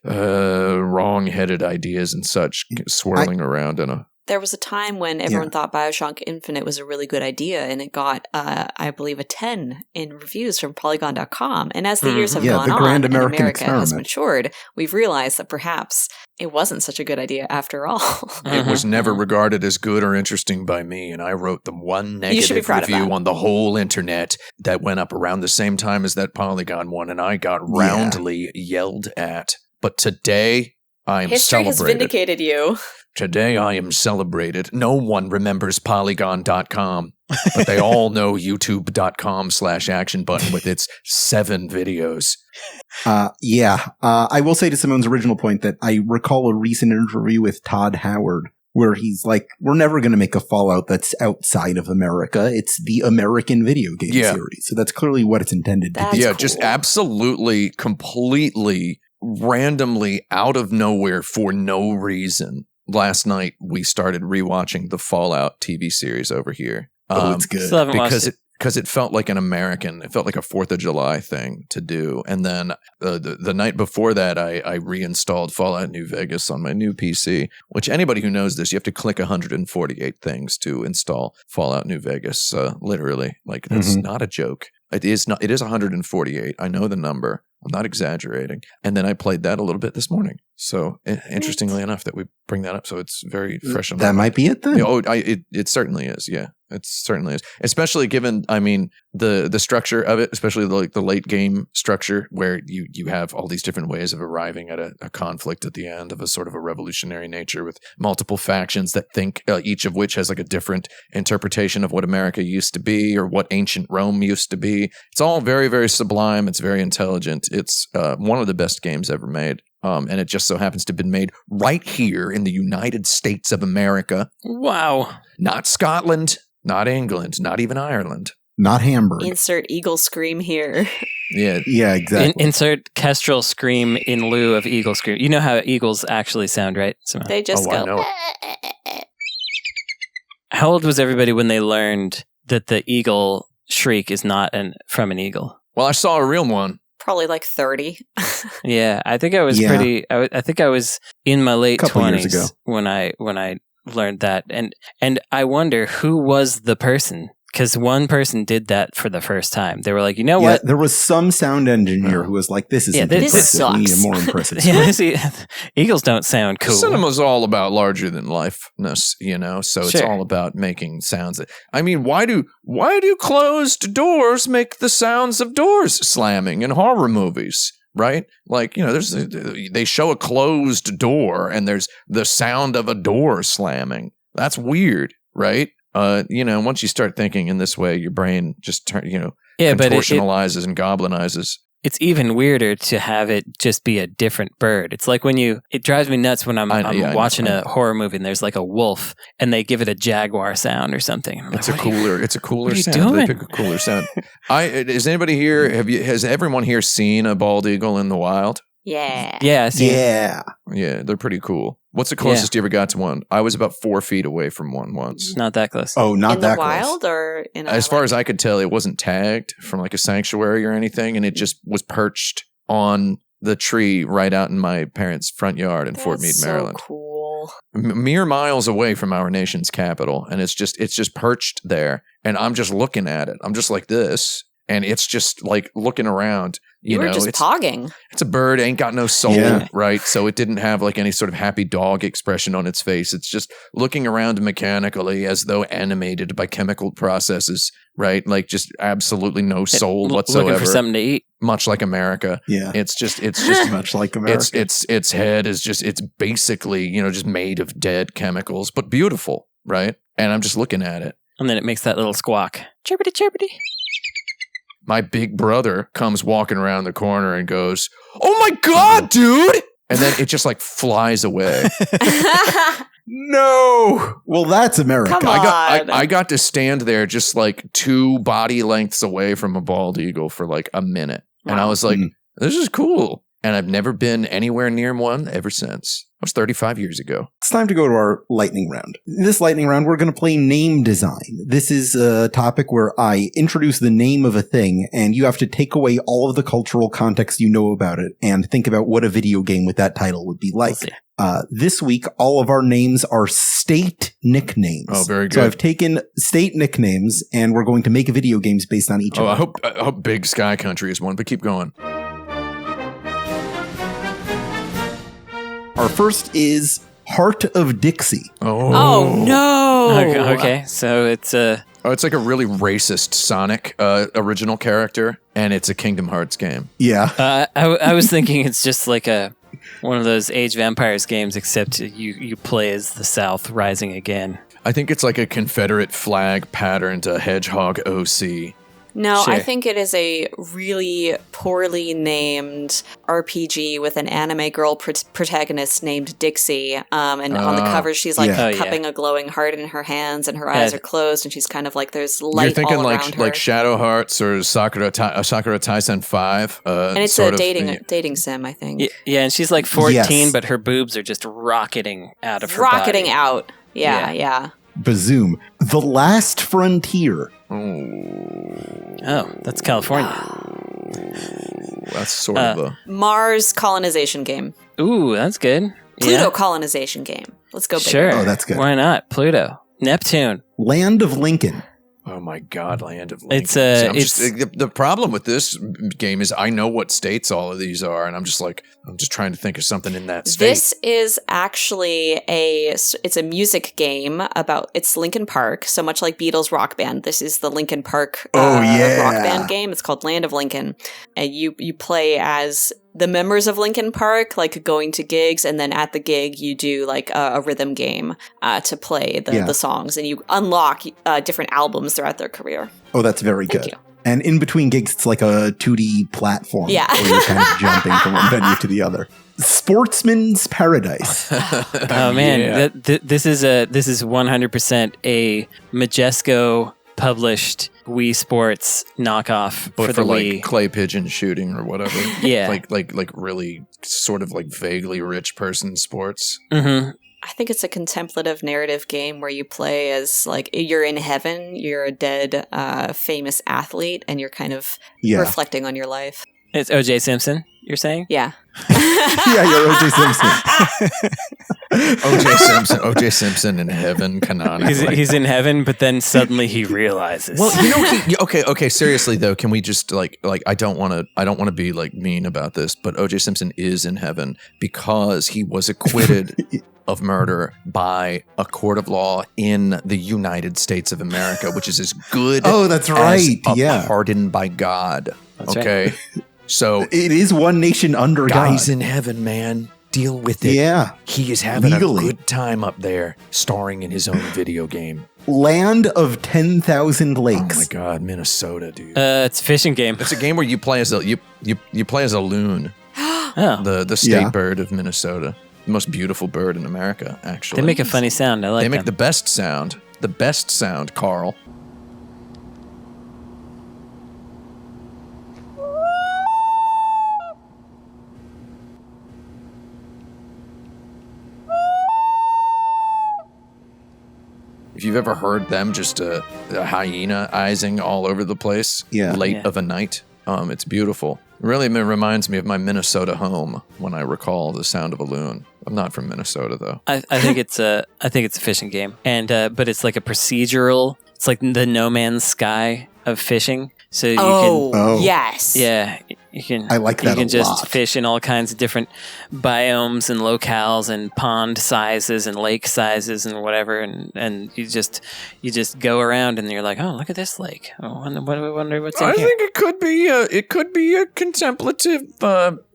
wrong-headed ideas and such swirling around in a... There was a time when everyone thought BioShock Infinite was a really good idea, and it got, I believe, a 10 in reviews from Polygon.com. And as the years have gone on and America has matured, we've realized that perhaps it wasn't such a good idea after all. It was never regarded as good or interesting by me, and I wrote them one negative review on the whole internet that went up around the same time as that Polygon one, and I got roundly yelled at. But today, I am celebrated. History has vindicated you. Today I am celebrated. No one remembers Polygon.com, but they all know YouTube.com/action button with its 7 videos. I will say to Simone's original point that I recall a recent interview with Todd Howard where he's like, we're never going to make a Fallout that's outside of America. It's the American video game series. So that's clearly what it's intended to be. Yeah, cool. Just absolutely, completely, randomly, out of nowhere, for no reason. Last night, we started rewatching the Fallout TV series over here. It's good. Because it felt like an American, it felt like a 4th of July thing to do. And then the night before that, I reinstalled Fallout New Vegas on my new PC, which anybody who knows this, you have to click 148 things to install Fallout New Vegas, literally. Like, that's not a joke. It is 148. I know the number. I'm not exaggerating. And then I played that a little bit this morning. So interestingly enough that we bring that up. So it's very fresh on my mind. That might be it then. It certainly is. Yeah, it certainly is. Especially given, I mean, the structure of it, especially the late game structure where you have all these different ways of arriving at a conflict at the end of a sort of a revolutionary nature with multiple factions that think each of which has like a different interpretation of what America used to be or what ancient Rome used to be. It's all very, very sublime. It's very intelligent. It's one of the best games ever made. And it just so happens to have been made right here in the United States of America. Wow. Not Scotland, not England, not even Ireland. Not Hamburger. Insert eagle scream here. Yeah, exactly. Insert kestrel scream in lieu of eagle scream. You know how eagles actually sound, right? They just go. I know. How old was everybody when they learned that the eagle shriek is not from an eagle? Well, I saw a real one. Probably like 30. Yeah, I think I was I think I was in my late 20s when I learned that, and I wonder who was the person, because one person did that for the first time. They were like, you know what? There was some sound engineer who was like, "This isn't this sucks. We need a more impressive." Eagles don't sound cool. Cinema's all about larger than lifeness, so it's all about making sounds. I mean, why do closed doors make the sounds of doors slamming in horror movies? Right? Like, they show a closed door and there's the sound of a door slamming. That's weird, right? Once you start thinking in this way, your brain just contortionalizes and goblinizes. It's even weirder to have it just be a different bird. It's like it drives me nuts when I'm watching a horror movie and there's like a wolf and they give it a jaguar sound or something. It's a cooler sound. They pick a cooler sound. Is anybody here, has everyone here seen a bald eagle in the wild? Yeah. Yeah. Yeah, they're pretty cool. What's the closest you ever got to one? I was about 4 feet away from one once. Not that close. Oh, not that close. In the wild or in As far as I could tell, it wasn't tagged from like a sanctuary or anything, and it just was perched on the tree right out in my parents' front yard in Fort Meade, Maryland. Cool. Mere miles away from our nation's capital, and it's just perched there, and I'm just looking at it. I'm just like this. and it's just like looking around. You were just pogging. It's a bird, ain't got no soul, right? So it didn't have like any sort of happy dog expression on its face. It's just looking around mechanically as though animated by chemical processes, right? Like just absolutely no soul whatsoever. Looking for something to eat. Much like America. Yeah. It's just much like America. Its head is just, it's basically, just made of dead chemicals, but beautiful, right? And I'm just looking at it. And then it makes that little squawk. Chirpity, chirpity. My big brother comes walking around the corner and goes, "Oh my God, dude!" And then it just like flies away. No. Well, that's America. Come on. I got to stand there just like 2 body lengths away from a bald eagle for like a minute. Wow. And I was like, this is cool. And I've never been anywhere near one ever since. That was 35 years ago. It's time to go to our lightning round. In this lightning round, we're going to play name design. This is a topic where I introduce the name of a thing, and you have to take away all of the cultural context you know about it and think about what a video game with that title would be like. This week, all of our names are state nicknames. Oh, very good. So I've taken state nicknames, and we're going to make video games based on each of them. I hope Big Sky Country is one, but keep going. Our first is Heart of Dixie. Oh no. Okay, so it's it's like a really racist Sonic original character, and it's a Kingdom Hearts game. Yeah. I was thinking it's just like one of those Age of Empires games, except you play as the South rising again. I think it's like a Confederate flag patterned Hedgehog OC. No, Sure. I think it is a really poorly named RPG with an anime girl protagonist named Dixie. And on the cover, she's like cupping a glowing heart in her hands, and her eyes are closed, and she's kind of like there's light You're thinking all around her. like Shadow Hearts or Sakura Taisen 5. And it's a dating sim, I think. Yeah, and she's like 14, Yes. but her boobs are just rocketing out of her Rocketing body. out. Yeah. Bazoom. The Last Frontier. Oh, that's California. That's sort of a... Mars colonization game. Ooh, that's good. Pluto colonization game. Let's go big. Sure. Oh, that's good. Why not? Pluto. Neptune. Land of Lincoln. Oh my God, Land of Lincoln. The problem with this game is I know what states all of these are, and I'm just trying to think of something in that state. This is actually it's a music game it's Linkin Park. So much like Beatles Rock Band, this is the Linkin Park rock band game. It's called Land of Lincoln. And you play as the members of Linkin Park, like going to gigs, and then at the gig you do like a rhythm game to play the songs, and you unlock different albums throughout their career. Oh, that's very good. You. And in between gigs, it's like a 2D platform. Yeah. Where you're kind of jumping from one venue to the other. Sportsman's Paradise. Oh man, this is 100% a Majesco published Wii Sports knockoff but for the like Wii. clay pigeon shooting or whatever. Yeah. like really sort of like vaguely rich person sports. Mm-hmm. I think it's a contemplative narrative game where you play as like you're in heaven, you're a dead famous athlete, and you're kind of reflecting on your life. It's O.J. Simpson, you're saying? Yeah. Yeah, you're O.J. Simpson. O.J. Simpson in heaven canonically. He's in heaven, but then suddenly he realizes. Well, okay. Seriously though, can we just like I don't want to be like mean about this, but O.J. Simpson is in heaven because he was acquitted of murder by a court of law in the United States of America, which is as good. Oh, that's right. As a pardon by God. That's okay. Right. So it is one nation under God. Guy's in heaven, man. Deal with it. Yeah. He is having a good time up there, starring in his own video game. Land of 10,000 Lakes. Oh my God, Minnesota, dude. It's a fishing game. It's a game where you play as you play as a loon. The state bird of Minnesota. The most beautiful bird in America, actually. They make a funny sound. I like They make them. the best sound. The best sound, Carl. If you've ever heard them, just a hyena-izing all over the place late of a night, it's beautiful. It really reminds me of my Minnesota home when I recall the sound of a loon. I'm not from Minnesota, though. I think it's a fishing game, and but it's like a procedural. It's like the No Man's Sky of fishing. So you Oh. yes. yeah, you can. I like that You can a just lot. fish in all kinds of different biomes and locales and pond sizes and lake sizes and whatever, and you just go around and you're like, oh, look at this lake. Oh, I wonder what's in I here. think it could be a contemplative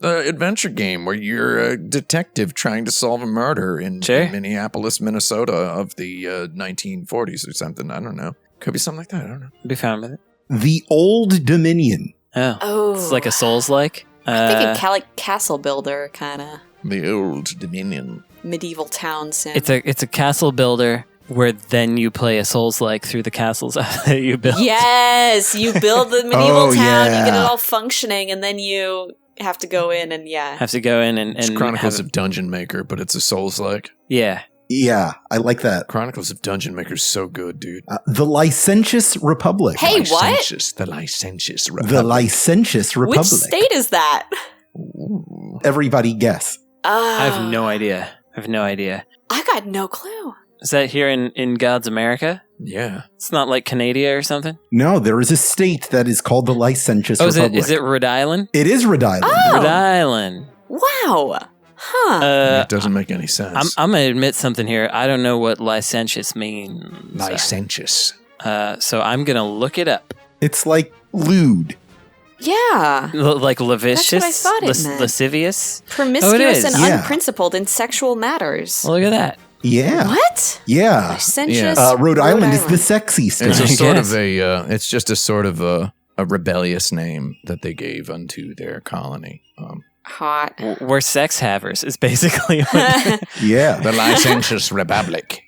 adventure game where you're a detective trying to solve a murder in Minneapolis, Minnesota of the 1940s or something. I don't know. Could be something like that. I don't know. Be fine with it. The Old Dominion. Oh, it's like a Souls-like. I think like Castle Builder kind of The Old Dominion. medieval town sim. It's a castle builder where then you play a Souls-like through the castles that you build. Yes, you build the medieval Oh, town, you get it yeah. all functioning, and then you have to go in and Have to go in and It's Chronicles have- of Dungeon Maker, but it's a Souls-like. yeah. Yeah, I like that. Chronicles of Dungeon Maker is so good, dude. The Licentious Republic. Hey, what? The licentious The Republic. Licentious Republic. Which state is that? Ooh. Everybody guess. I have no idea. I got no clue. Is that here in God's America? Yeah. It's not like Canada or something? No, there is a state that is called the Licentious Oh, Republic. is it Rhode Island? It is Rhode Island. Oh. Rhode Island. Wow. Huh. It doesn't make any sense. I'm going to admit something here. I don't know what licentious means. Licentious. So I'm going to look it up. It's like lewd. yeah. Like lascivious? That's what I thought it meant. Lascivious? Promiscuous is. and Yeah. unprincipled in sexual matters. Well, look at that. Yeah. What? Yeah. Licentious. Rhode Island is the sexy state. It's a I sort guess. of it's just a sort of a rebellious name that they gave unto their colony. Hot. We're sex havers is basically what Yeah. The Licentious Republic.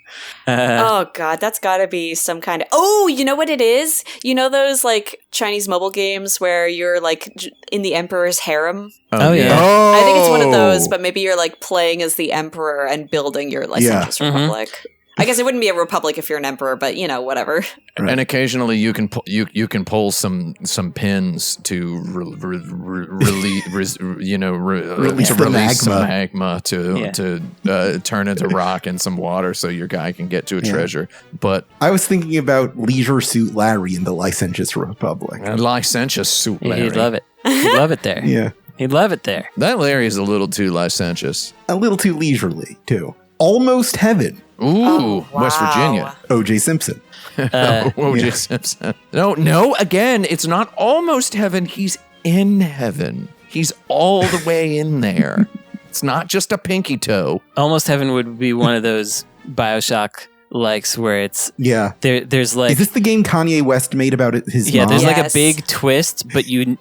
Oh God, that's got to be some kind of. Oh, you know what it is? You know those like Chinese mobile games where you're like in the emperor's harem. Oh, yeah. Oh. I think it's one of those, but maybe you're like playing as the emperor and building your licentious Yeah. republic. I guess it wouldn't be a republic if you're an emperor, but you know, whatever. Right. And occasionally you can you can pull some pins to release Release the some magma. magma to turn into rock and some water so your guy can get to a treasure. But I was thinking about Leisure Suit Larry in the Licentious Republic. a licentious suit, Larry. He'd love it. He'd love it there. Yeah. He'd love it there. That Larry is a little too licentious. A little too leisurely, too. Almost Heaven. Ooh, Oh, West wow. Virginia. O.J. Simpson. O.J. Simpson. No, again, it's not almost heaven. He's in heaven. He's all the way in there. It's not just a pinky toe. Almost Heaven would be one of those Bioshock likes where it's Yeah. there's like Is this the game Kanye West made about his mom? there's like a Yes. big twist, but you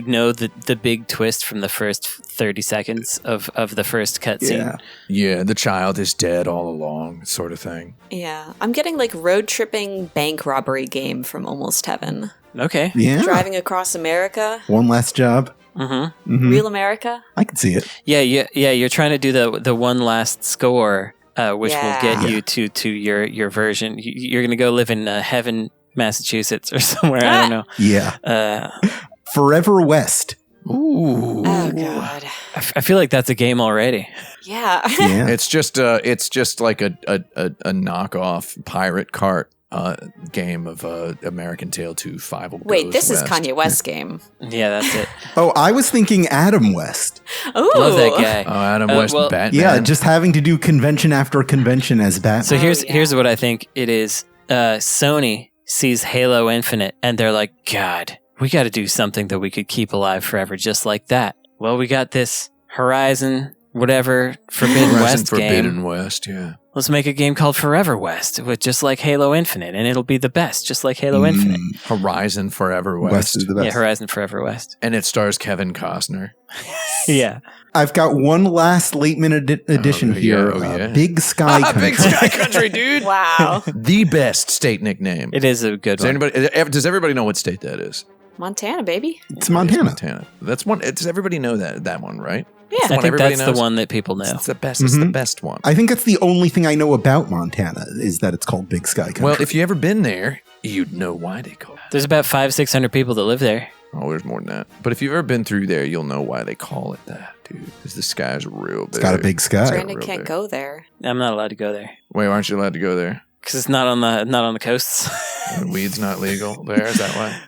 know the big twist from the first 30 seconds of the first cutscene. Yeah. Yeah, the child is dead all along, sort of thing. Yeah, I'm getting like road tripping bank robbery game from Almost Heaven. Okay. Yeah. Driving across America, One last job. Mm-hmm. Mhm. real America. I can see it. Yeah. You're trying to do the one last score, which will Yeah. get you to your version. You're gonna go live in Heaven, Massachusetts, or somewhere. I don't know. Yeah. Forever West. Ooh. Oh God. I feel like that's a game already. Yeah. Yeah. It's just like a knockoff pirate cart game of American Tale 2 5 Wait, this is Kanye West's game. Yeah, that's it. Oh, I was thinking Adam West. Ooh. Love that guy. Oh, Adam Uh, West well- Batman. Yeah, just having to do convention after convention as Batman. So here's yeah. here's what I think it is. Sony sees Halo Infinite and they're like, God, we got to do something that we could keep alive forever, just like that. Well, we got this Horizon, whatever, Forbidden Horizon West Forbidden game. West, yeah. Let's make a game called Forever West, with just like Halo Infinite, and it'll be the best, just like Halo Infinite. Horizon Forever West. West is the best. Yeah, Horizon Forever West. And it stars Kevin Costner. Yeah. I've got one last late minute addition yeah, here. oh, yeah. Big Sky Country. Big Sky Country, dude. Wow. The best state nickname. It is a good one. Does everybody know what state that is? Montana, baby. It's Montana. Montana. That's one. Does everybody know that one, right? Yeah. I think everybody that's knows. the one that people know. It's the best. It's the best one. I think that's the only thing I know about Montana is that it's called Big Sky Country. Well, if you ever been there, you'd know why they call it. There's about 500-600 people that live there. Oh, there's more than that. But if you've ever been through there, you'll know why they call it that, dude. Because the sky's real big. it's got a big sky. Brandon real can't big. go there. I'm not allowed to go there. Wait, aren't you allowed to go there? Because it's not on the coasts. Weed's not legal there. Is that why?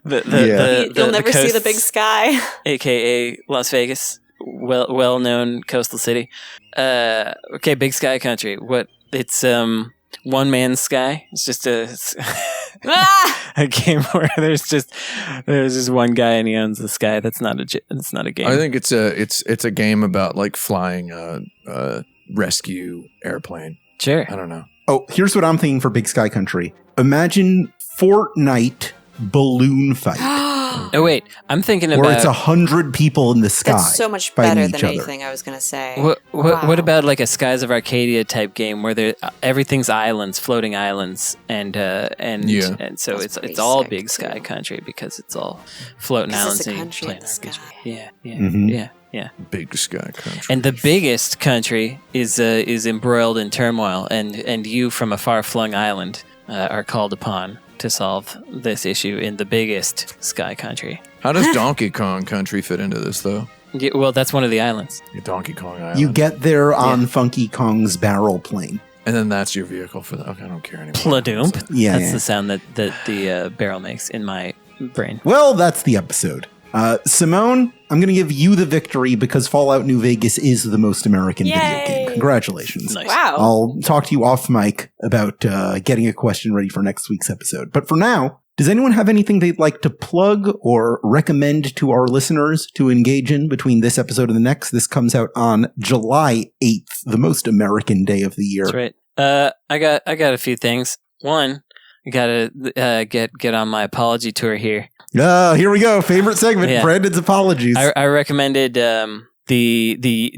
You'll never see the big sky. AKA Las Vegas, well-known coastal city. Okay, Big Sky Country. What? It's one man's sky. It's just a game where there's just one guy and he owns the sky. That's not a game. I think it's a game about like flying a rescue airplane. Sure. I don't know. Oh, here's what I'm thinking for Big Sky Country. Imagine Fortnite balloon fight. Oh wait, I'm thinking about where it's 100 people in the sky. That's so much better than anything I was going to say. What about like a Skies of Arcadia type game where everything's islands, floating islands, and so it's all sick, Big Sky too. Country because it's all floating islands it's a and country playing in the sky. RPG. Yeah. Big Sky Country. And the biggest country is embroiled in turmoil, and you from a far-flung island are called upon to solve this issue in the biggest sky country. How does Donkey Kong Country fit into this, though? Yeah, well, that's one of the islands. Donkey Kong Island. You get there on Funky Kong's barrel plane. And then that's your vehicle for that. Okay, I don't care anymore. Pladoomp. Yeah, That's the sound that the barrel makes in my brain. Well, that's the episode. Simone, I'm going to give you the victory because Fallout New Vegas is the most American video game. Congratulations. Nice. Wow. I'll talk to you off mic about getting a question ready for next week's episode. But for now, does anyone have anything they'd like to plug or recommend to our listeners to engage in between this episode and the next? This comes out on July 8th, the most American day of the year. That's right. I got a few things. One, I gotta get on my apology tour here. Here we go. Favorite segment, Yeah. Brandon's apologies. I recommended the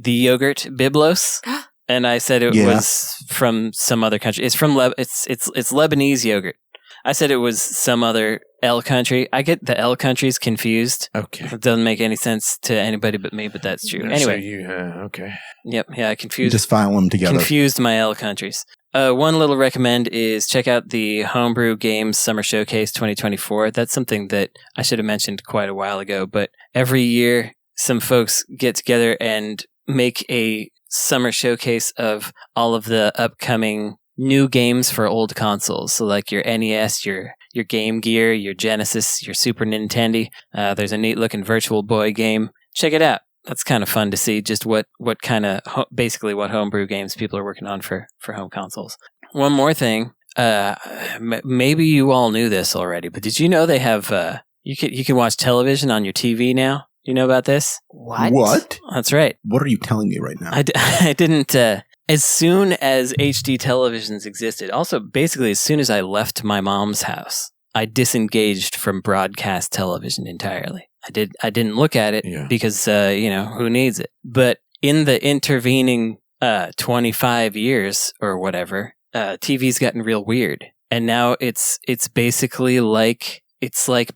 yogurt Biblos, and I said it was from some other country. It's from it's Lebanese yogurt. I said it was some other L country. I get the L countries confused. Okay. It doesn't make any sense to anybody but me, but that's true. Anyway. Okay. Yep. Yeah, I confused. Just file them together. Confused my L countries. One little recommend is check out the Homebrew Games Summer Showcase 2024. That's something that I should have mentioned quite a while ago, but every year some folks get together and make a summer showcase of all of the upcoming new games for old consoles. So like your NES, your Game Gear, your Genesis, your Super Nintendo. There's a neat looking Virtual Boy game. Check it out. That's kind of fun to see just what kind of basically what homebrew games people are working on for home consoles. One more thing, maybe you all knew this already, but did you know they have you can watch television on your TV now? Do you know about this? What? That's right. What are you telling me right now? I didn't. As soon as HD televisions existed, also basically as soon as I left my mom's house, I disengaged from broadcast television entirely. I didn't look at it because, who needs it? But in the intervening 25 years or whatever, TV's gotten real weird. And now it's basically like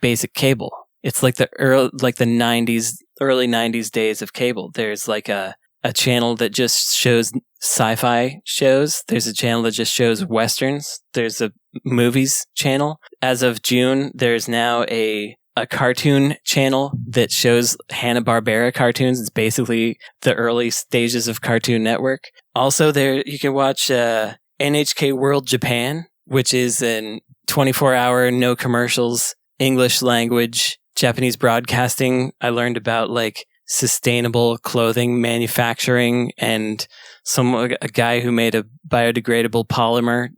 basic cable. It's like the early 90s days of cable. There's like a channel that just shows sci-fi shows. There's a channel that just shows westerns. There's a movies channel. As of June, there's now a cartoon channel that shows Hanna-Barbera cartoons. It's basically the early stages of Cartoon Network. Also, there you can watch NHK World Japan, which is an 24-hour, no commercials, English language, Japanese broadcasting. I learned about like sustainable clothing manufacturing and a guy who made a biodegradable polymer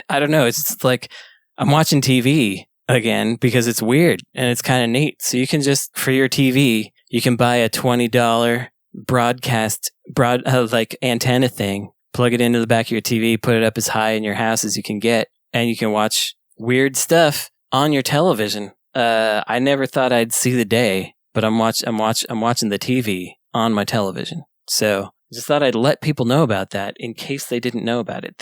I don't know. It's like I'm watching TV again because it's weird and it's kind of neat. So you can just, for your TV, you can buy a $20 like antenna thing, plug it into the back of your TV, put it up as high in your house as you can get, and you can watch weird stuff on your television. I never thought I'd see the day, but I'm watching the TV on my television. So I just thought I'd let people know about that in case they didn't know about it.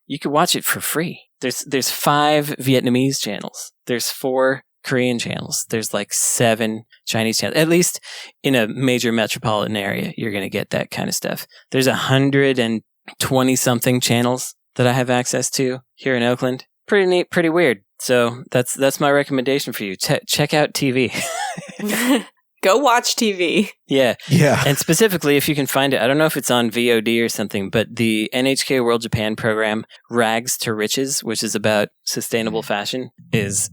You could watch it for free. There's 5 Vietnamese channels. There's 4 Korean channels. There's like 7 Chinese channels. At least in a major metropolitan area, you're going to get that kind of stuff. There's 120 something channels that I have access to here in Oakland. Pretty neat, pretty weird. So that's my recommendation for you. Check out TV. Go watch TV. Yeah. Yeah. And specifically, if you can find it, I don't know if it's on VOD or something, but the NHK World Japan program, Rags to Riches, which is about sustainable fashion, is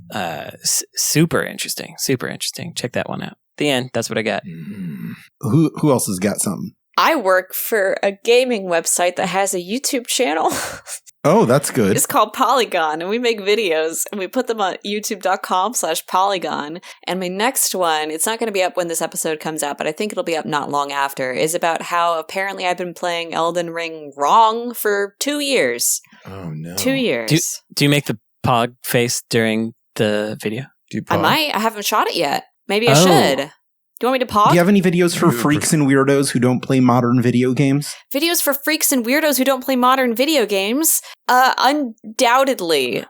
super interesting. Super interesting. Check that one out. The end. That's what I got. Who else has got something? I work for a gaming website that has a YouTube channel. Oh, that's good. It's called Polygon, and we make videos, and we put them on youtube.com/Polygon. And my next one, it's not going to be up when this episode comes out, but I think it'll be up not long after, is about how apparently I've been playing Elden Ring wrong for 2 years. Oh, no. 2 years. Do you make the pog face during the video? Do you I pog? might. I haven't shot it yet. Maybe I Oh. should. Do you want me to pog? Do you have any videos for freaks and weirdos who don't play modern video games? Videos for freaks and weirdos who don't play modern video games? Undoubtedly.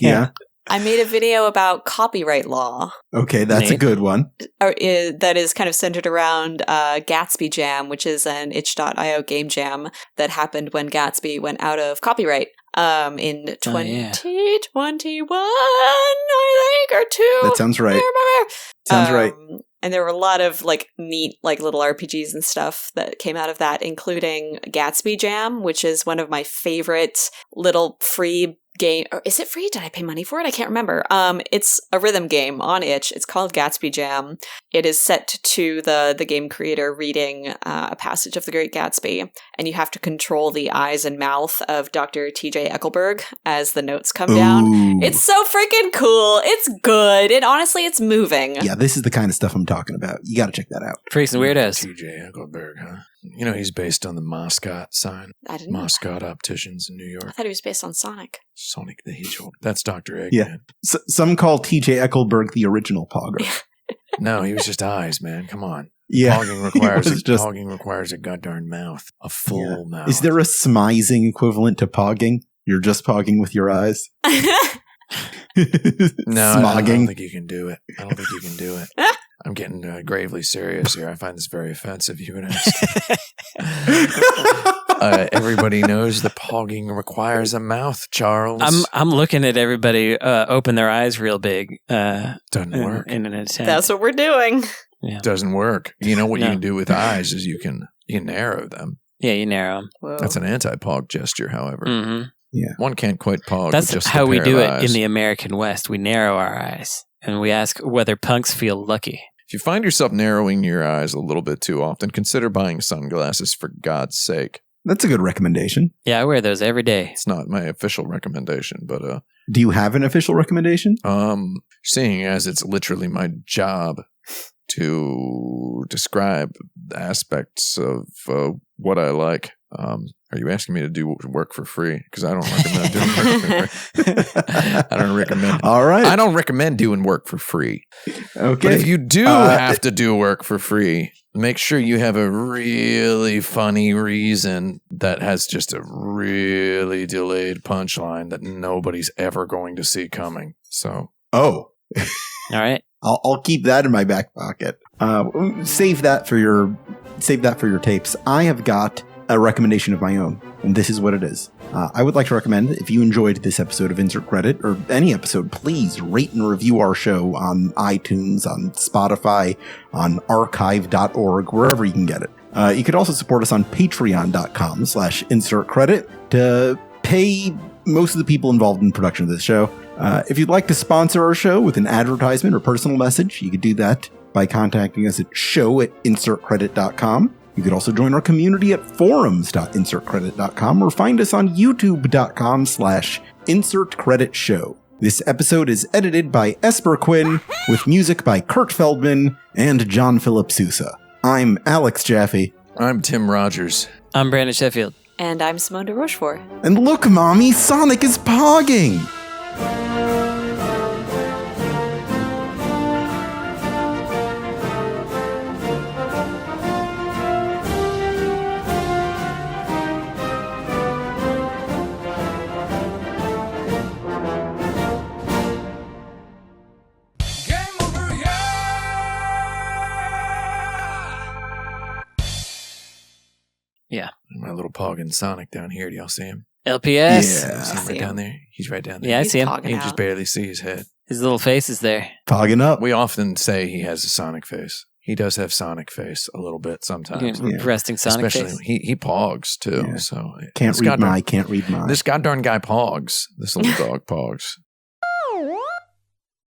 Yeah. I made a video about copyright law. Okay, that's a Neat. good one. That is kind of centered around Gatsby Jam, which is an itch.io game jam that happened when Gatsby went out of copyright in 2021, I think, or two. That sounds right. Sounds right. And there were a lot of like neat like little RPGs and stuff that came out of that, including Gatsby Jam, which is one of my favorite little free game. Or is it free? Did I pay money for it? I can't remember. It's a rhythm game on itch. It's called Gatsby Jam. It is set to the game creator reading a passage of The Great Gatsby, and you have to control the eyes and mouth of Dr. T.J. Eckelberg as the notes come down. Ooh. It's so freaking cool. It's good. And honestly, it's moving. Yeah, this is the kind of stuff I'm talking about. You got to check that out. Freaks and weirdos. T.J. Eckelberg, huh? You know, he's based on the Moscot sign. I didn't know that. Moscot Opticians in New I York. thought he was based on Sonic. Sonic the Hedgehog. That's Dr. Eggman. Yeah. Some call T.J. Eckelberg the original Pogger. No, he was just eyes, man. Come on. Yeah. Pogging requires a goddamn mouth. A full mouth. Is there a smizing equivalent to pogging? You're just pogging with your eyes? No, I Smogging. don't think you can do it. I'm getting gravely serious here. I find this very offensive, you would ask. Everybody knows the pogging requires a mouth, Charles. I'm looking at everybody open their eyes real big. Doesn't work. In an attempt. That's what we're doing. Yeah. Doesn't work. You know what you No. can do with eyes is you can narrow them. Yeah, you narrow them. Whoa. That's an anti-pog gesture, however. Mm-hmm. Yeah. One can't quite pog. That's with just how a we pair do of it eyes. in the American West. We narrow our eyes, and we ask whether punks feel lucky. If you find yourself narrowing your eyes a little bit too often, consider buying sunglasses for God's sake. That's a good recommendation. Yeah, I wear those every day. It's not my official recommendation, but Do you have an official recommendation? seeing as it's literally my job to describe the aspects of what I like. Are you asking me to do work for free? Because I don't recommend doing work for free. I don't recommend. All right. I don't recommend doing work for free. Okay. But if you do have to do work for free, make sure you have a really funny reason that has just a really delayed punchline that nobody's ever going to see coming. So, Oh. All right. I'll keep that in my back pocket. Save that for your tapes. I have got a recommendation of my own, and this is what it is. I would like to recommend, if you enjoyed this episode of Insert Credit, or any episode, please rate and review our show on iTunes, on Spotify, on archive.org, wherever you can get it. You could also support us on patreon.com/insertcredit to pay most of the people involved in production of this show. If you'd like to sponsor our show with an advertisement or personal message, you could do that by contacting us at show@insertcredit.com. You could also join our community at forums.insertcredit.com or find us on youtube.com/insertcreditshow. This episode is edited by Esper Quinn with music by Kurt Feldman and John Philip Sousa. I'm Alex Jaffe. I'm Tim Rogers. I'm Brandon Sheffield. And I'm Simone de Rochefort. And look, Mommy, Sonic is pogging! Yeah. My little pogging Sonic down here. Do y'all see him? LPS. Yeah. See him see right down him. there? He's right down there. Yeah, I He's see him. pogging You can just out. barely see his head. His little face is there. Fogging up. We often say he has a Sonic face. He does have Sonic face a little bit sometimes. Resting Sonic Especially face. he pogs too. Yeah. So Can't read my. This goddamn guy pogs. This little dog pogs.